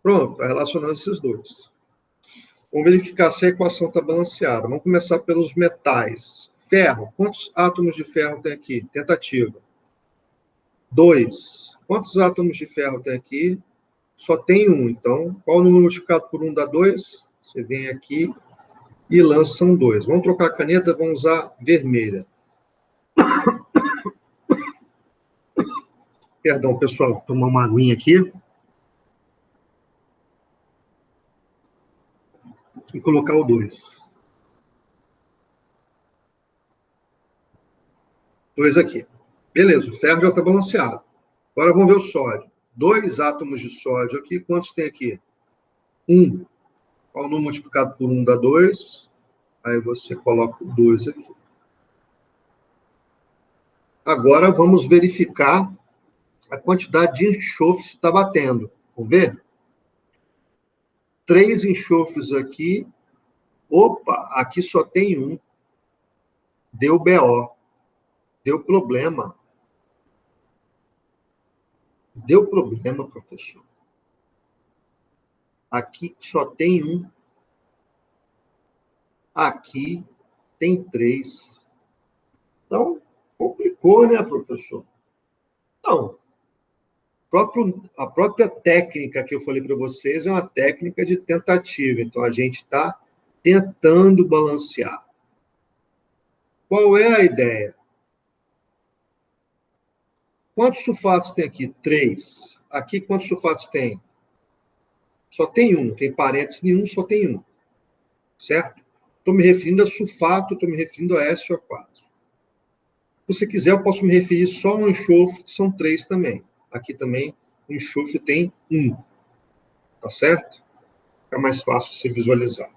Pronto, está relacionando esses dois. Vamos verificar se a equação está balanceada. Vamos começar pelos metais. Ferro. Quantos átomos de ferro tem aqui? Tentativa. 2. Quantos átomos de ferro tem aqui? Só tem 1. Então, qual o número multiplicado por 1 dá 2? Você vem aqui e lança um 2. Vamos trocar a caneta, vamos usar vermelha. Perdão, pessoal, tomar uma aguinha aqui. E colocar o 2. 2 aqui. Beleza, o ferro já está balanceado. Agora vamos ver o sódio. 2 átomos de sódio aqui. Quantos tem aqui? 1. Qual número multiplicado por 1 dá 2? Aí você coloca o 2 aqui. Agora vamos verificar a quantidade de enxofre que está batendo. Vamos ver? 3 enxofres aqui. Opa, aqui só tem 1. Deu BO. Deu problema. Deu problema, professor. Aqui só tem 1. Aqui tem 3. Então, complicou, né, professor? Então, a própria técnica que eu falei para vocês é uma técnica de tentativa. Então, a gente está tentando balancear. Qual é a ideia? Quantos sulfatos tem aqui? 3. Aqui, quantos sulfatos tem? Só tem 1. Tem parênteses nenhum, só tem 1. Certo? Estou me referindo a sulfato, estou me referindo a SO4. Se você quiser, eu posso me referir só ao enxofre, que são 3 também. Aqui também, o enxofre tem 1. Tá certo? Fica mais fácil de se visualizar.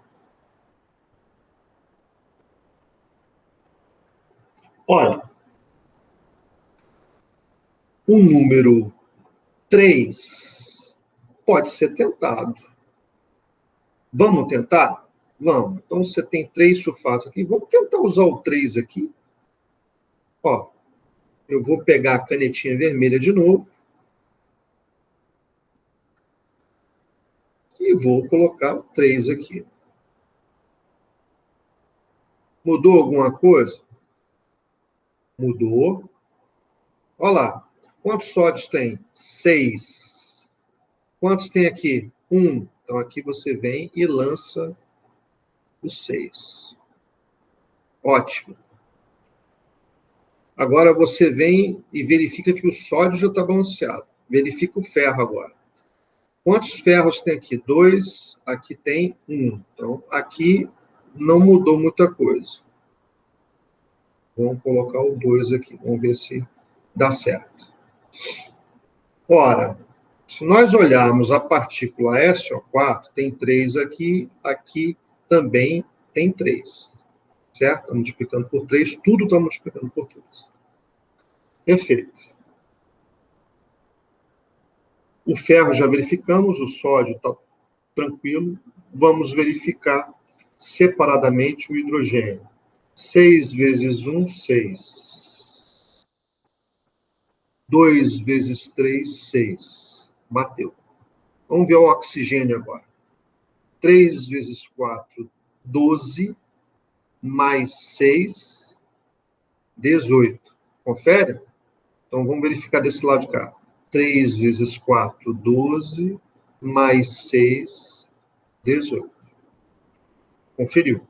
Olha, o número 3 pode ser tentado. Vamos tentar? Vamos. Então, você tem 3 sulfatos aqui. Vamos tentar usar o 3 aqui. Ó, eu vou pegar a canetinha vermelha de novo. E vou colocar o 3 aqui. Mudou alguma coisa? Mudou. Olha lá. Quantos sódios tem? 6. Quantos tem aqui? 1. Então, aqui você vem e lança o 6. Ótimo. Agora você vem e verifica que o sódio já está balanceado. Verifica o ferro agora. Quantos ferros tem aqui? 2. Aqui tem 1. Então, aqui não mudou muita coisa. Vamos colocar o 2 aqui. Vamos ver se dá certo. Ora, se nós olharmos a partícula SO4, tem 3 aqui. Aqui também tem 3. Certo? Está multiplicando por 3. Tudo está multiplicando por 3. Perfeito. O ferro já verificamos, o sódio está tranquilo. Vamos verificar separadamente o hidrogênio. 6 vezes 1, 6. 2 vezes 3, 6. Bateu. Vamos ver o oxigênio agora. 3 vezes 4, 12. Mais 6, 18. Confere? Então, vamos verificar desse lado de cá. 3 vezes 4, 12. Mais 6, 18. Conferiu.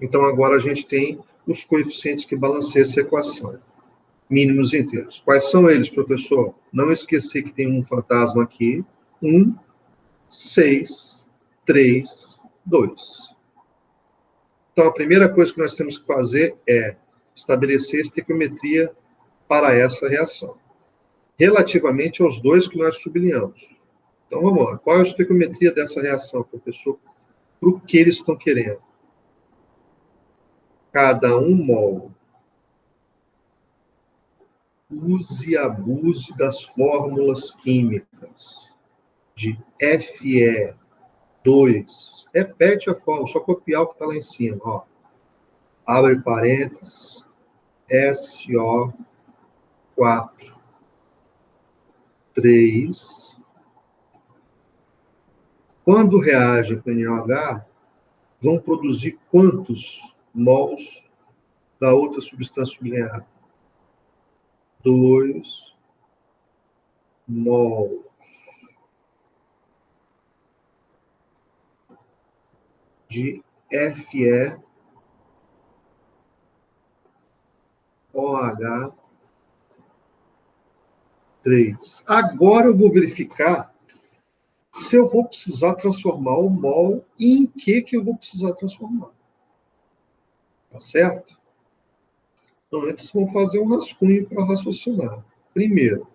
Então, agora a gente tem os coeficientes que balanceiam essa equação. Mínimos e inteiros. Quais são eles, professor? Não esquecer que tem um fantasma aqui. 1, 6, 3, 2. Então, a primeira coisa que nós temos que fazer é estabelecer estequiometria para essa reação, relativamente aos 2 que nós sublinhamos. Então, vamos lá. Qual é a estequiometria dessa reação, professor? Para o que eles estão querendo? Cada 1 mol. Use e abuse das fórmulas químicas de Fe2. Repete a fórmula, só copiar o que está lá em cima. Ó. Abre parênteses, SO4, 3. Quando reage com NaOH, vão produzir quantos mols da outra substância sublinhada? 2 mols de FeOH3. Agora eu vou verificar se eu vou precisar transformar o mol e em que eu vou precisar transformar. Tá certo? Então, antes vamos fazer um rascunho para raciocinar. Primeiro,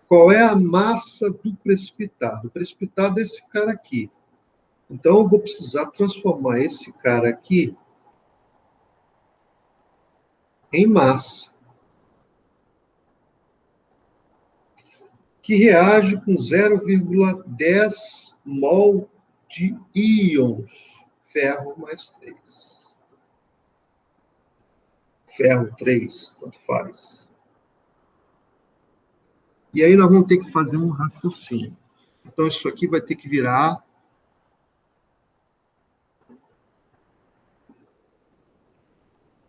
qual é a massa do precipitado? O precipitado é esse cara aqui. Então, eu vou precisar transformar esse cara aqui em massa, que reage com 0,10 mol de íons, ferro mais 3. Ferro 3, tanto faz. E aí nós vamos ter que fazer um raciocínio. Então, isso aqui vai ter que virar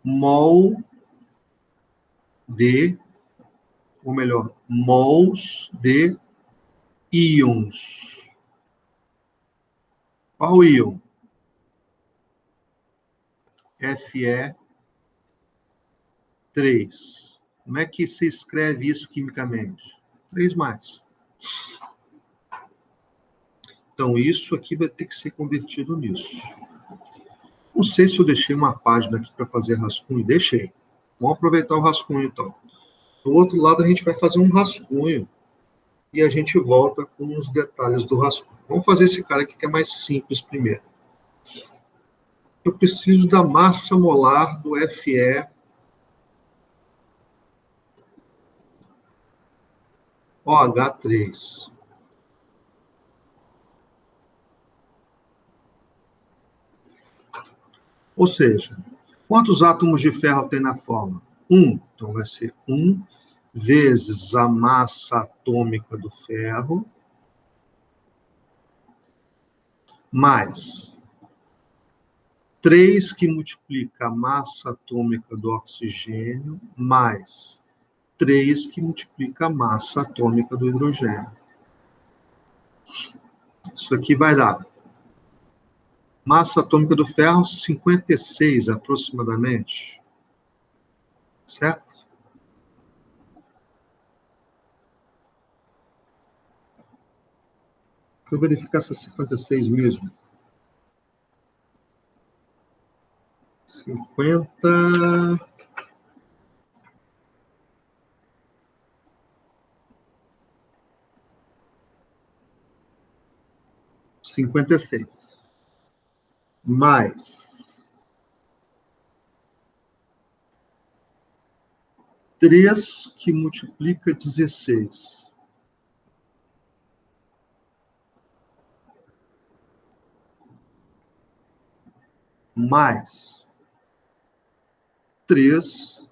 mol de, ou melhor, mols de íons. Qual íon? Fe3. Como é que se escreve isso quimicamente? 3 mais. Então, isso aqui vai ter que ser convertido nisso. Não sei se eu deixei uma página aqui para fazer rascunho. Deixei. Vamos aproveitar o rascunho, então. Do outro lado, a gente vai fazer um rascunho e a gente volta com os detalhes do rascunho. Vamos fazer esse cara aqui que é mais simples primeiro. Eu preciso da massa molar do Fe OH3. Ou seja, quantos átomos de ferro tem na fórmula? 1. Então, vai ser 1 vezes a massa atômica do ferro, mais 3, que multiplica a massa atômica do oxigênio, mais 3, que multiplica a massa atômica do hidrogênio. Isso aqui vai dar massa atômica do ferro, 56 aproximadamente. Certo? Deixa eu verificar se é 56 mesmo. 50. 56. Mais 3, que multiplica 16. Mais 3,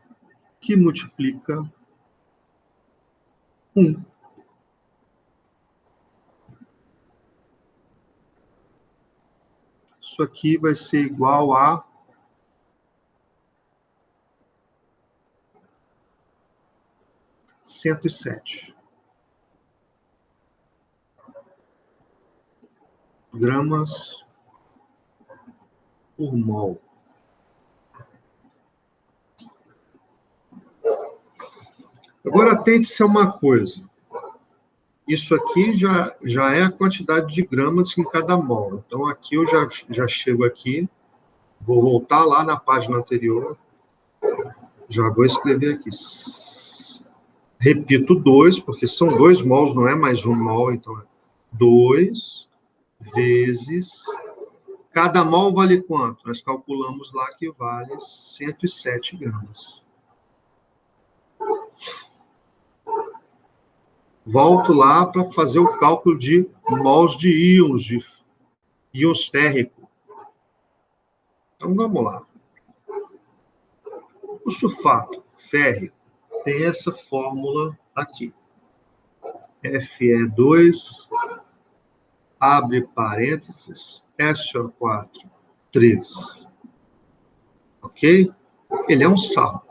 que multiplica 1. Isso aqui vai ser igual a 107 gramas por mol. Agora, atente-se a uma coisa. Isso aqui já é a quantidade de gramas em cada mol. Então, aqui eu já chego aqui, vou voltar lá na página anterior, já vou escrever aqui. Repito 2, porque são 2 mols, não é mais 1 mol, então é 2 vezes... Cada mol vale quanto? Nós calculamos lá que vale 107 gramas. Volto lá para fazer o cálculo de mols de íons férricos. Então, vamos lá. O sulfato férrico tem essa fórmula aqui. Fe2, abre parênteses, SO4, 3. Ok? Ele é um sal.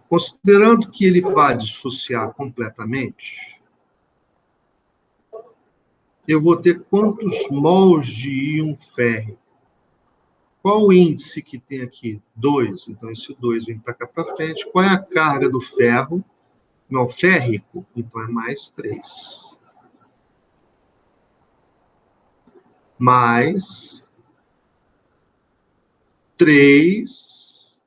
Considerando que ele vai dissociar completamente, eu vou ter quantos mols de íon férrico? Qual o índice que tem aqui? 2. Então, esse 2 vem para cá para frente. Qual é a carga do ferro? Não, férrico. Então, é mais 3. Mais 3,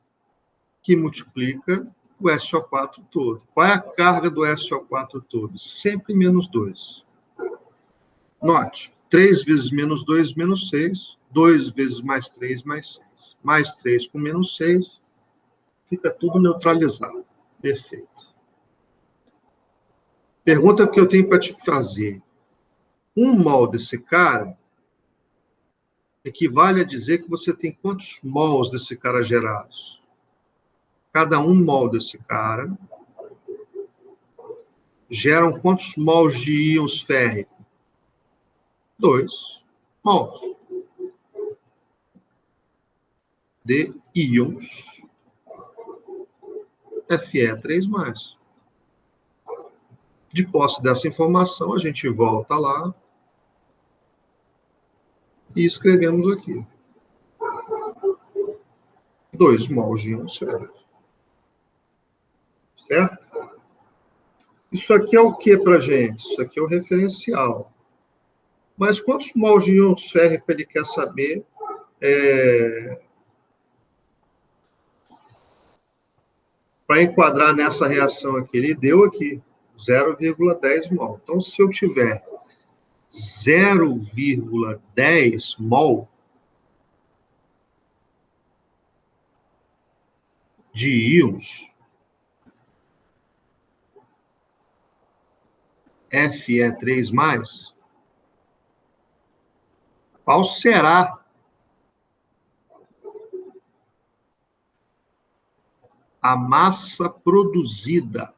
que multiplica o SO4 todo. Qual é a carga do SO4 todo? Sempre menos 2. Note, 3 vezes menos 2, menos 6. 2 vezes mais 3, mais 6. Mais 3 com menos 6, fica tudo neutralizado. Perfeito. Pergunta que eu tenho para te fazer. 1 mol desse cara equivale a dizer que você tem quantos mols desse cara gerados? Cada 1 mol desse cara geram quantos mols de íons férricos? 2 mols de íons Fe3+. De posse dessa informação, a gente volta lá e escrevemos aqui. 2 mols de íons férricos. Certo? Isso aqui é o que para gente? Isso aqui é o referencial. Mas quantos mols de íons férricos ele quer saber? Para enquadrar nessa reação aqui, ele deu aqui 0,10 mol. Então, se eu tiver 0,10 mol de íons Fe3+, qual será a massa produzida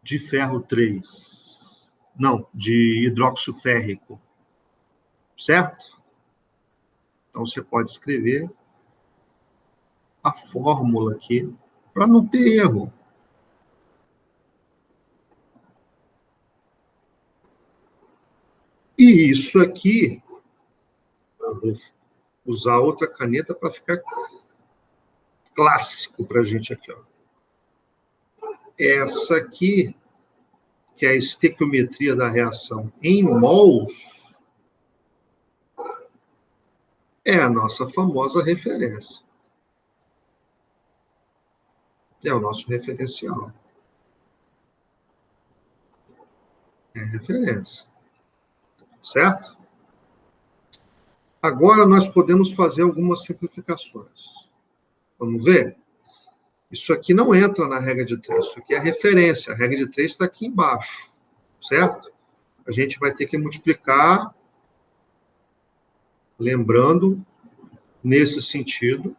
de ferro 3? Não, de hidróxido férrico. Certo? Então, você pode escrever a fórmula aqui, para não ter erro. E isso aqui, eu vou usar outra caneta para ficar clássico para a gente aqui. Ó. Essa aqui, que é a estequiometria da reação em mols, é a nossa famosa referência. É o nosso referencial. É referência. Certo? Agora nós podemos fazer algumas simplificações. Vamos ver? Isso aqui não entra na regra de 3, isso aqui é referência. A regra de 3 está aqui embaixo. Certo? A gente vai ter que multiplicar, lembrando, nesse sentido.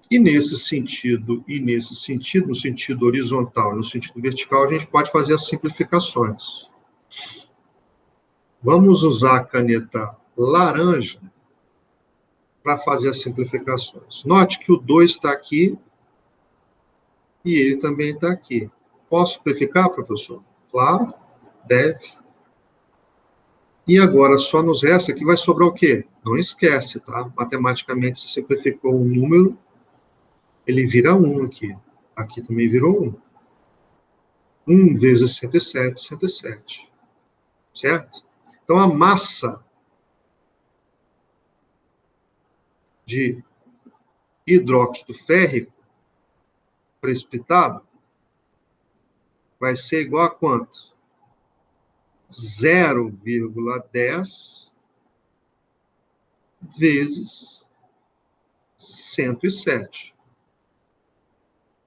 E nesse sentido, no sentido horizontal, no sentido vertical, a gente pode fazer as simplificações. Vamos usar a caneta laranja para fazer as simplificações. Note que o 2 está aqui e ele também está aqui. Posso simplificar, professor? Claro, deve. E agora só nos resta que vai sobrar o quê? Não esquece, tá? Matematicamente, se simplificou um número, ele vira 1 aqui. Aqui também virou 1. 1 vezes 107, 107. Certo? Então, a massa de hidróxido férrico precipitado vai ser igual a quanto? 0,10 vezes 107,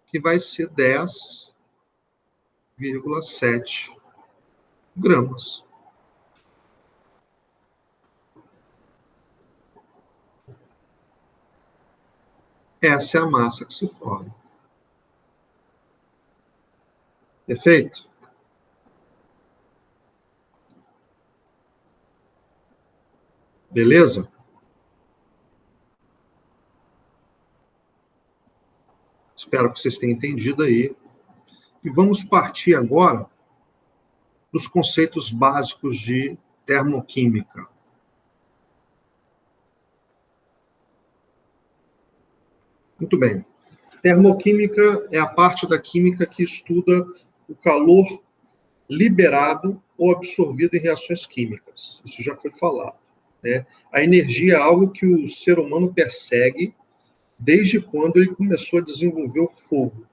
que vai ser 10,7 gramas. Essa é a massa que se forma. Perfeito? Beleza? Espero que vocês tenham entendido aí. E vamos partir agora dos conceitos básicos de termoquímica. Muito bem. Termoquímica é a parte da química que estuda o calor liberado ou absorvido em reações químicas. Isso já foi falado, né? A energia é algo que o ser humano persegue desde quando ele começou a desenvolver o fogo.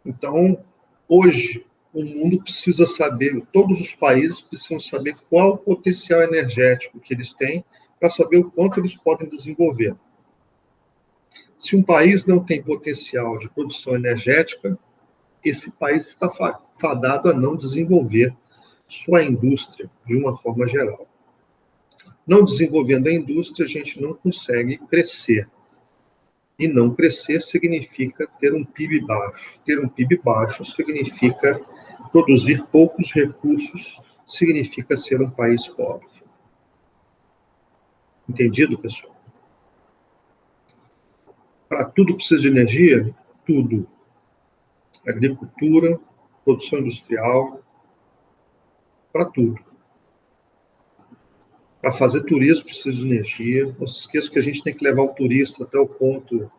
Então, hoje, o mundo precisa saber, todos os países precisam saber qual o potencial energético que eles têm para saber o quanto eles podem desenvolver. Se um país não tem potencial de produção energética, esse país está fadado a não desenvolver sua indústria de uma forma geral. Não desenvolvendo a indústria, a gente não consegue crescer. E não crescer significa ter um PIB baixo. Ter um PIB baixo significa produzir poucos recursos, significa ser um país pobre. Entendido, pessoal? Para tudo precisa de energia? Tudo. Agricultura, produção industrial, para tudo. Para fazer turismo precisa de energia. Não se esqueça que a gente tem que levar o turista até o ponto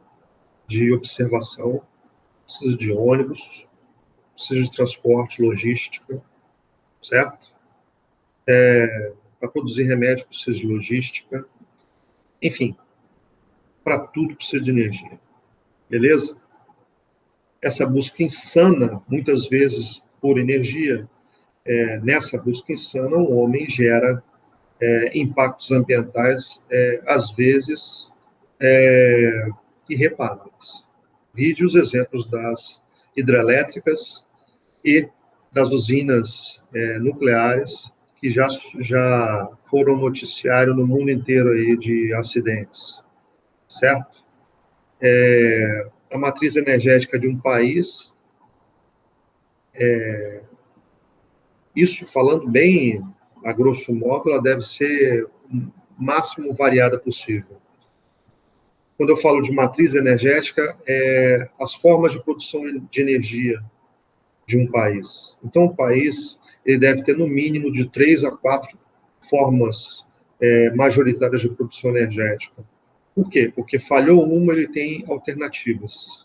de observação. Precisa de ônibus, precisa de transporte, logística, certo? Para produzir remédio precisa de logística. Enfim, para tudo precisa de energia. Beleza? Essa busca insana, muitas vezes por energia, nessa busca insana, o homem gera impactos ambientais, às vezes, irreparáveis. Vide os exemplos das hidrelétricas e das usinas nucleares, que já foram noticiário no mundo inteiro aí de acidentes, certo? A matriz energética de um país, isso falando bem a grosso modo, ela deve ser o máximo variada possível. Quando eu falo de matriz energética, as formas de produção de energia de um país. Então, o país ele deve ter, no mínimo, de 3 a 4 formas majoritárias de produção energética. Por quê? Porque falhou uma, ele tem alternativas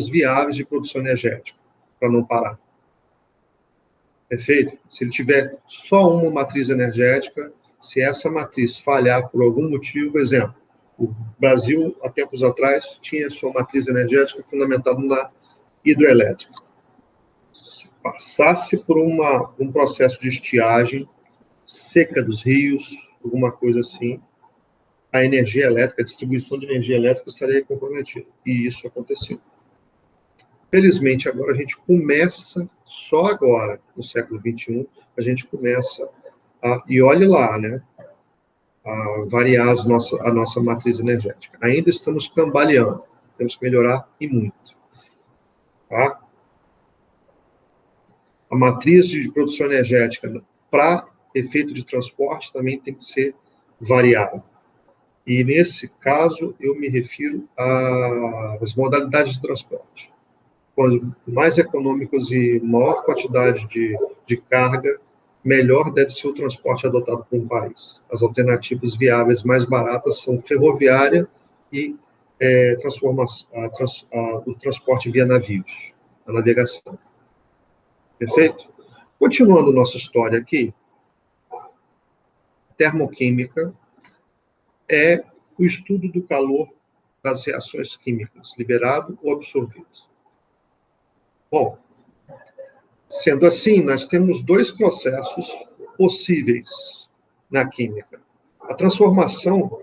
viáveis de produção energética, para não parar. Perfeito? Se ele tiver só uma matriz energética, se essa matriz falhar por algum motivo, exemplo, o Brasil, há tempos atrás, tinha sua matriz energética fundamentada na hidrelétrica. Se passasse por um processo de estiagem, seca dos rios, alguma coisa assim, a energia elétrica, a distribuição de energia elétrica estaria comprometida. E isso aconteceu. Felizmente, agora a gente começa, só agora, no século XXI, a gente começa e olhe lá, né, a variar a nossa matriz energética. Ainda estamos cambaleando, temos que melhorar e muito. Tá? A matriz de produção energética para efeito de transporte também tem que ser variável. E, nesse caso, eu me refiro às modalidades de transporte. Quanto mais econômicas e maior quantidade de carga, melhor deve ser o transporte adotado por um país. As alternativas viáveis mais baratas são ferroviária e o transporte via navios, a navegação. Perfeito? Continuando nossa história aqui, termoquímica é o estudo do calor das reações químicas, liberado ou absorvido. Bom, sendo assim, nós temos dois processos possíveis na química. A transformação.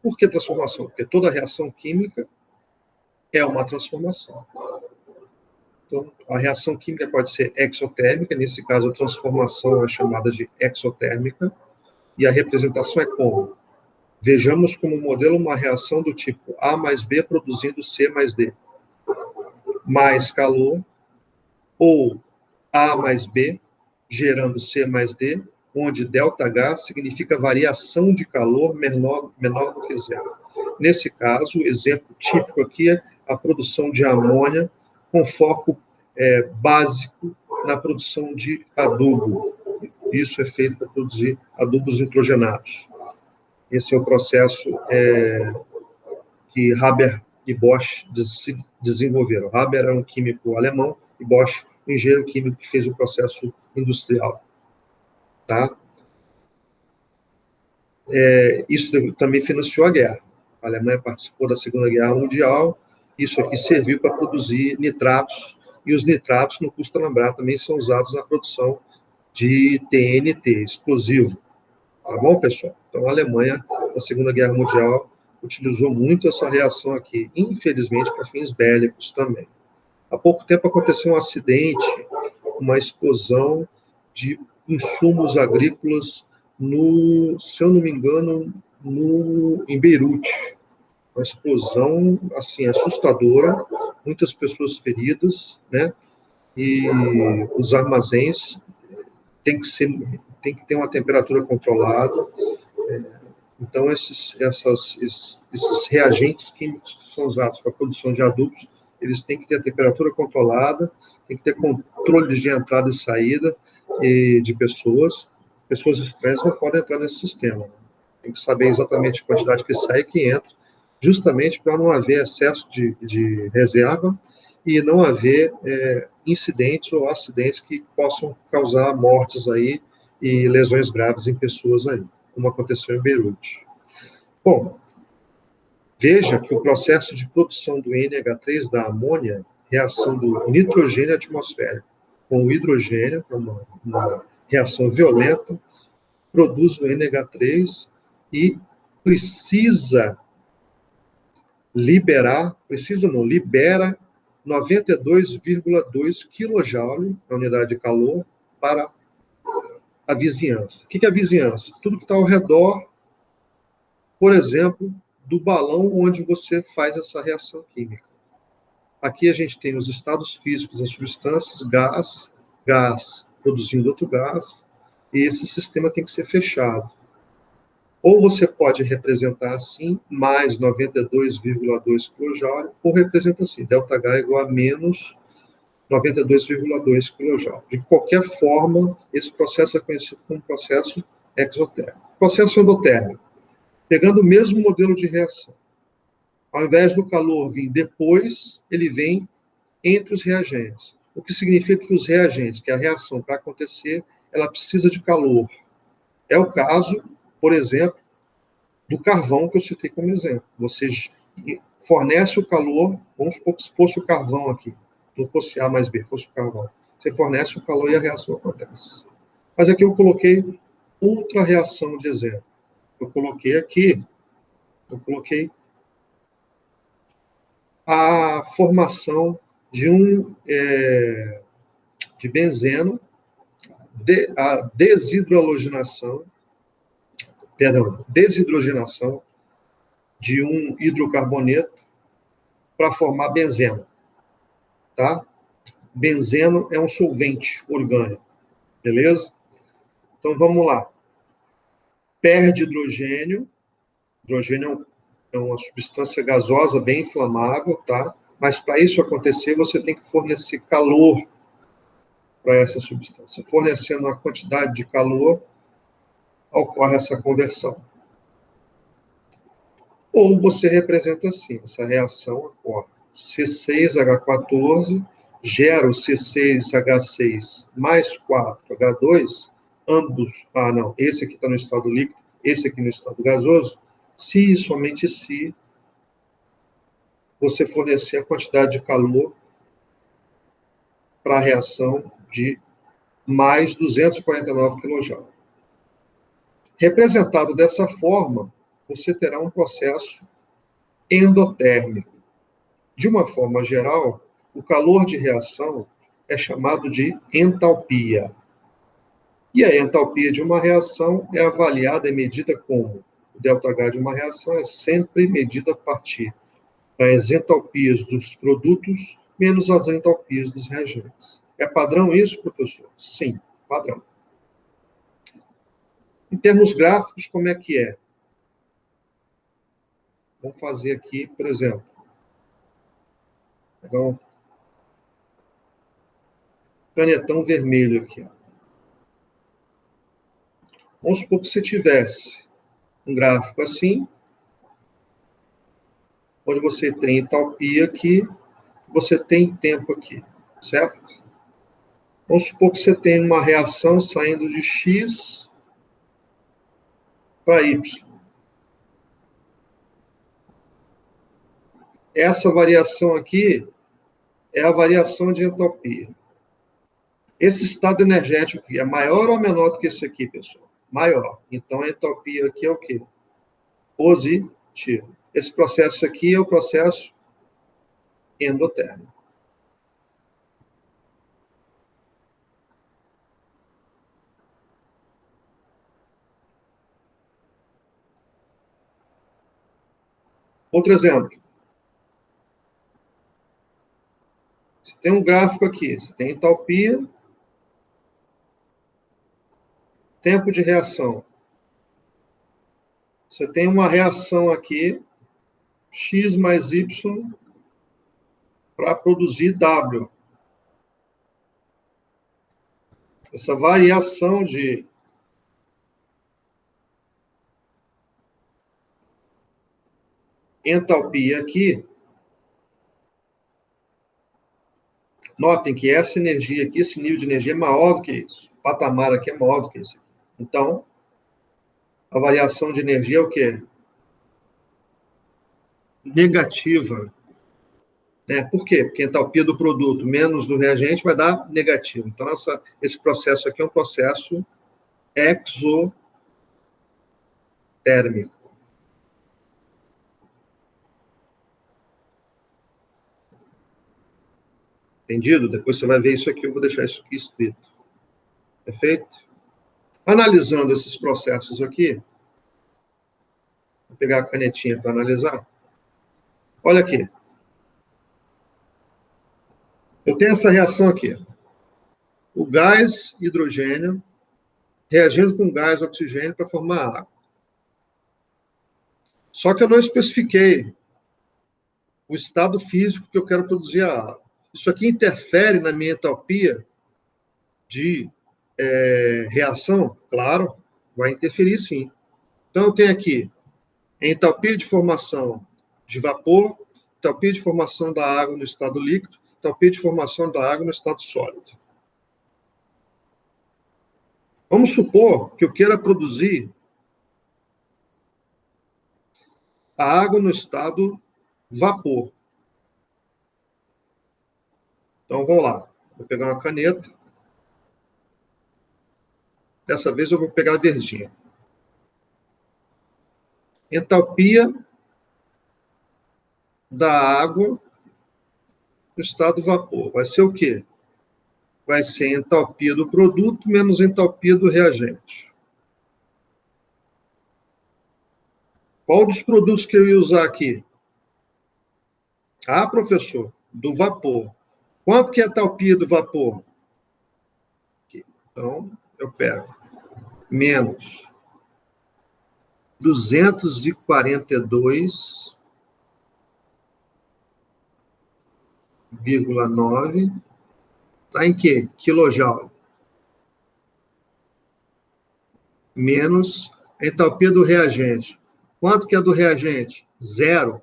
Por que transformação? Porque toda reação química é uma transformação. Então, a reação química pode ser exotérmica, nesse caso, a transformação é chamada de exotérmica, e a representação é como? Vejamos como modelo uma reação do tipo A mais B produzindo C mais D. Mais calor, ou A mais B, gerando C mais D, onde ΔH significa variação de calor menor do que zero. Nesse caso, o exemplo típico aqui é a produção de amônia, com foco básico na produção de adubo. Isso é feito para produzir adubos nitrogenados. Esse é o processo que Haber e Bosch desenvolveram. Haber era um químico alemão e Bosch o engenheiro químico que fez o processo industrial. Tá? Isso também financiou a guerra. A Alemanha participou da Segunda Guerra Mundial, isso aqui serviu para produzir nitratos, e os nitratos, não custa lembrar, também são usados na produção de TNT, explosivo. Tá bom, pessoal? Então, a Alemanha, na Segunda Guerra Mundial, utilizou muito essa reação aqui, infelizmente, para fins bélicos também. Há pouco tempo aconteceu um acidente, uma explosão de insumos agrícolas se eu não me engano, em Beirute. Uma explosão, assim, assustadora, muitas pessoas feridas, né? E os armazéns têm que ter uma temperatura controlada. Então, esses reagentes químicos que são usados para a produção de adubos, eles têm que ter a temperatura controlada, tem que ter controle de entrada e saída de pessoas. Pessoas estranhas não podem entrar nesse sistema. Tem que saber exatamente a quantidade que sai e que entra, justamente para não haver excesso de reserva e não haver incidentes ou acidentes que possam causar mortes aí e lesões graves em pessoas aí, como aconteceu em Beirute. Bom, veja que o processo de produção do NH3, da amônia, reação do nitrogênio atmosférico com o hidrogênio, que é uma reação violenta, produz o NH3 e libera 92,2 kJ, a unidade de calor, para a vizinhança. O que é a vizinhança? Tudo que está ao redor, por exemplo, do balão onde você faz essa reação química. Aqui a gente tem os estados físicos das substâncias, gás produzindo outro gás, e esse sistema tem que ser fechado. Ou você pode representar assim, mais 92,2 kJ, ou representa assim, ΔH igual a menos 92,2 kJ. De qualquer forma, esse processo é conhecido como processo exotérmico. Processo endotérmico, pegando o mesmo modelo de reação. Ao invés do calor vir depois, ele vem entre os reagentes. O que significa que os reagentes, que a reação para acontecer, ela precisa de calor. É o caso, por exemplo, do carvão que eu citei como exemplo. Você fornece o calor, vamos supor que fosse o carvão aqui, não fosse A mais B, fosse o carvão. Você fornece o calor e a reação acontece. Mas aqui eu coloquei outra reação de exemplo. Eu coloquei a formação de benzeno, a desidrogenação de um hidrocarboneto para formar benzeno, tá? Benzeno é um solvente orgânico, beleza? Então, vamos lá. Perde hidrogênio. Hidrogênio é uma substância gasosa bem inflamável, tá? Mas para isso acontecer, você tem que fornecer calor para essa substância. Fornecendo uma quantidade de calor, ocorre essa conversão. Ou você representa assim, essa reação ocorre. C6H14 gera o C6H6 mais 4H2, ambos, esse aqui está no estado líquido, esse aqui no estado gasoso, se e somente se você fornecer a quantidade de calor para a reação de mais 249 kJ. Representado dessa forma, você terá um processo endotérmico. De uma forma geral, o calor de reação é chamado de entalpia. E a entalpia de uma reação é avaliada e medida como? O ΔH de uma reação é sempre medida a partir das entalpias dos produtos menos as entalpias dos reagentes. É padrão isso, professor? Sim, padrão. Em termos gráficos, como é que é? Vamos fazer aqui, por exemplo. Então, canetão vermelho aqui. Ó. Vamos supor que você tivesse um gráfico assim, onde você tem entalpia aqui, você tem tempo aqui, certo? Vamos supor que você tem uma reação saindo de X para Y. Essa variação aqui é a variação de entropia. Esse estado energético aqui é maior ou menor do que esse aqui, pessoal? Maior. Então, a entropia aqui é o quê? Positivo. Esse processo aqui é o processo endotérmico. Outro exemplo. Você tem um gráfico aqui. Você tem entalpia, tempo de reação. Você tem uma reação aqui, X mais Y, para produzir W. Essa variação de entalpia aqui, notem que essa energia aqui, esse nível de energia é maior do que isso. O patamar aqui é maior do que esse aqui. Então, a variação de energia é o quê? Negativa. Por quê? Porque a entalpia do produto menos do reagente vai dar negativo. Então, esse processo aqui é um processo exotérmico. Entendido? Depois você vai ver isso aqui, eu vou deixar isso aqui escrito. Perfeito? Analisando esses processos aqui, vou pegar a canetinha para analisar. Olha aqui. Eu tenho essa reação aqui. O gás hidrogênio reagindo com gás oxigênio para formar água. Só que eu não especifiquei o estado físico que eu quero produzir a água. Isso aqui interfere na minha entalpia de reação? Claro, vai interferir sim. Então, eu tenho aqui entalpia de formação de vapor, entalpia de formação da água no estado líquido, entalpia de formação da água no estado sólido. Vamos supor que eu queira produzir a água no estado vapor. Então, vamos lá. Vou pegar uma caneta. Dessa vez eu vou pegar a verdinha. Entalpia da água no estado vapor. Vai ser o quê? Vai ser a entalpia do produto menos a entalpia do reagente. Qual dos produtos que eu ia usar aqui? Ah, professor, do vapor. Quanto que é a entalpia do vapor? Aqui. Então, eu pego menos 242,9. Está em quê? Quilojoule. Menos a entalpia do reagente. Quanto que é do reagente? 0.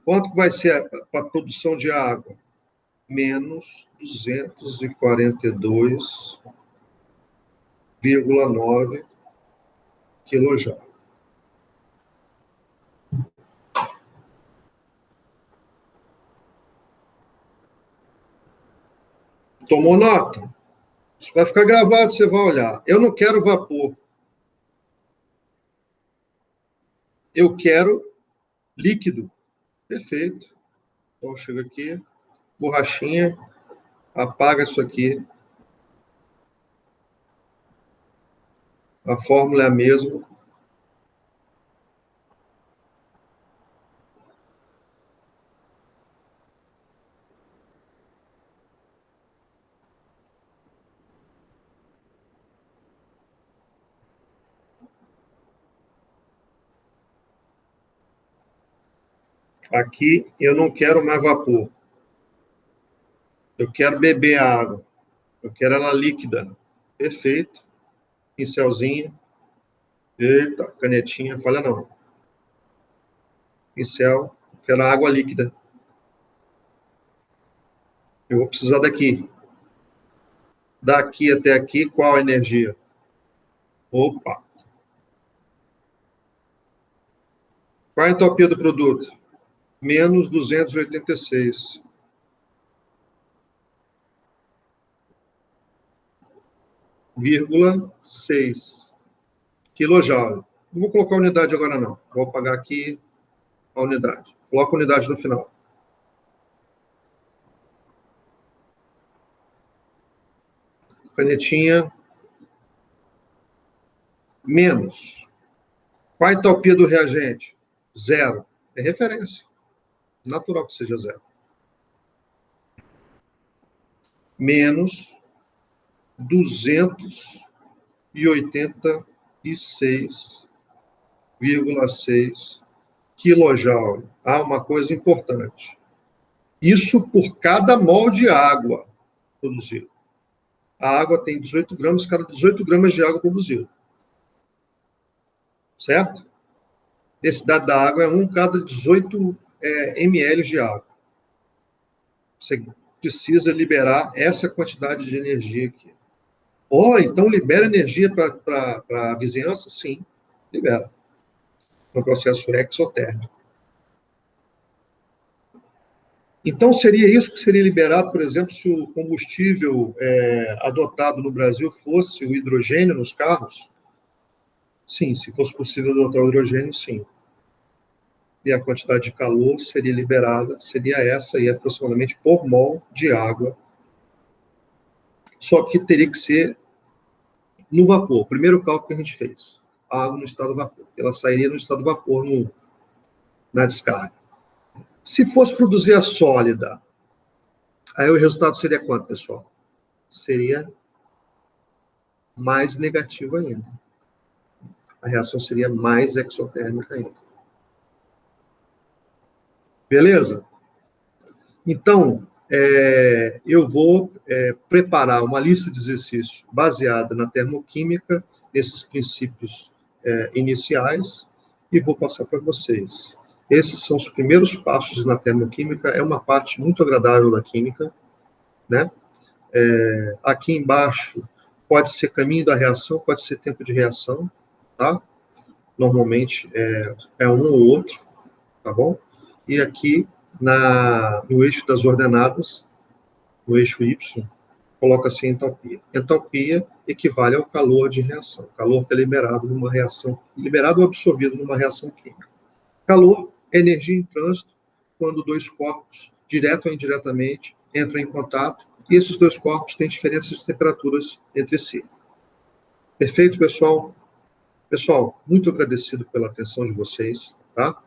Quanto que vai ser a produção de água? Menos 242,9 kJ. Tomou nota? Isso vai ficar gravado, você vai olhar. Eu não quero vapor. Eu quero líquido. Perfeito. Então, chega aqui, borrachinha, apaga isso aqui. A fórmula é a mesma. Aqui eu não quero mais vapor. Eu quero beber a água. Eu quero ela líquida. Perfeito. Pincelzinho. Eita, canetinha, falha não. Pincel. que era água líquida. Eu vou precisar daqui. Daqui até aqui, qual a energia? Opa! Qual a entropia do produto? Menos 286. Vírgula 6 quilojoule. Não vou colocar a unidade agora, não. Vou apagar aqui a unidade. Coloca a unidade no final. Canetinha. Menos. Qual a entropia do reagente? 0. É referência. Natural que seja 0. Menos 286,6 quilojoule. Ah, uma coisa importante. Isso por cada mol de água produzido. A água tem 18 gramas, cada 18 gramas de água produzida. Certo? Densidade da água é 1 cada 18 ml de água. Você precisa liberar essa quantidade de energia aqui. Então libera energia para a vizinhança? Sim, libera. No processo exotérmico. Então, seria isso que seria liberado, por exemplo, se o combustível adotado no Brasil fosse o hidrogênio nos carros? Sim, se fosse possível adotar o hidrogênio, sim. E a quantidade de calor seria liberada, seria essa aí, aproximadamente por mol de água. Só que teria que ser no vapor. O primeiro cálculo que a gente fez. A água no estado de vapor. Ela sairia no estado de vapor na descarga. Se fosse produzir a sólida, aí o resultado seria quanto, pessoal? Seria mais negativo ainda. A reação seria mais exotérmica ainda. Beleza? Então, eu vou preparar uma lista de exercícios baseada na termoquímica, nesses princípios iniciais, e vou passar para vocês. Esses são os primeiros passos na termoquímica, é uma parte muito agradável da química, né? Aqui embaixo pode ser caminho da reação, pode ser tempo de reação, tá? Normalmente é um ou outro, tá bom? E aqui no eixo das ordenadas, no eixo Y, coloca-se entalpia. Entalpia equivale ao calor de reação. Calor que é liberado numa reação, liberado ou absorvido numa reação química. Calor é energia em trânsito quando dois corpos, direto ou indiretamente, entram em contato e esses dois corpos têm diferenças de temperaturas entre si. Perfeito, pessoal? Pessoal, muito agradecido pela atenção de vocês, tá?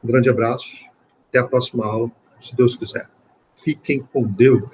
Um grande abraço. Até a próxima aula, se Deus quiser. Fiquem com Deus.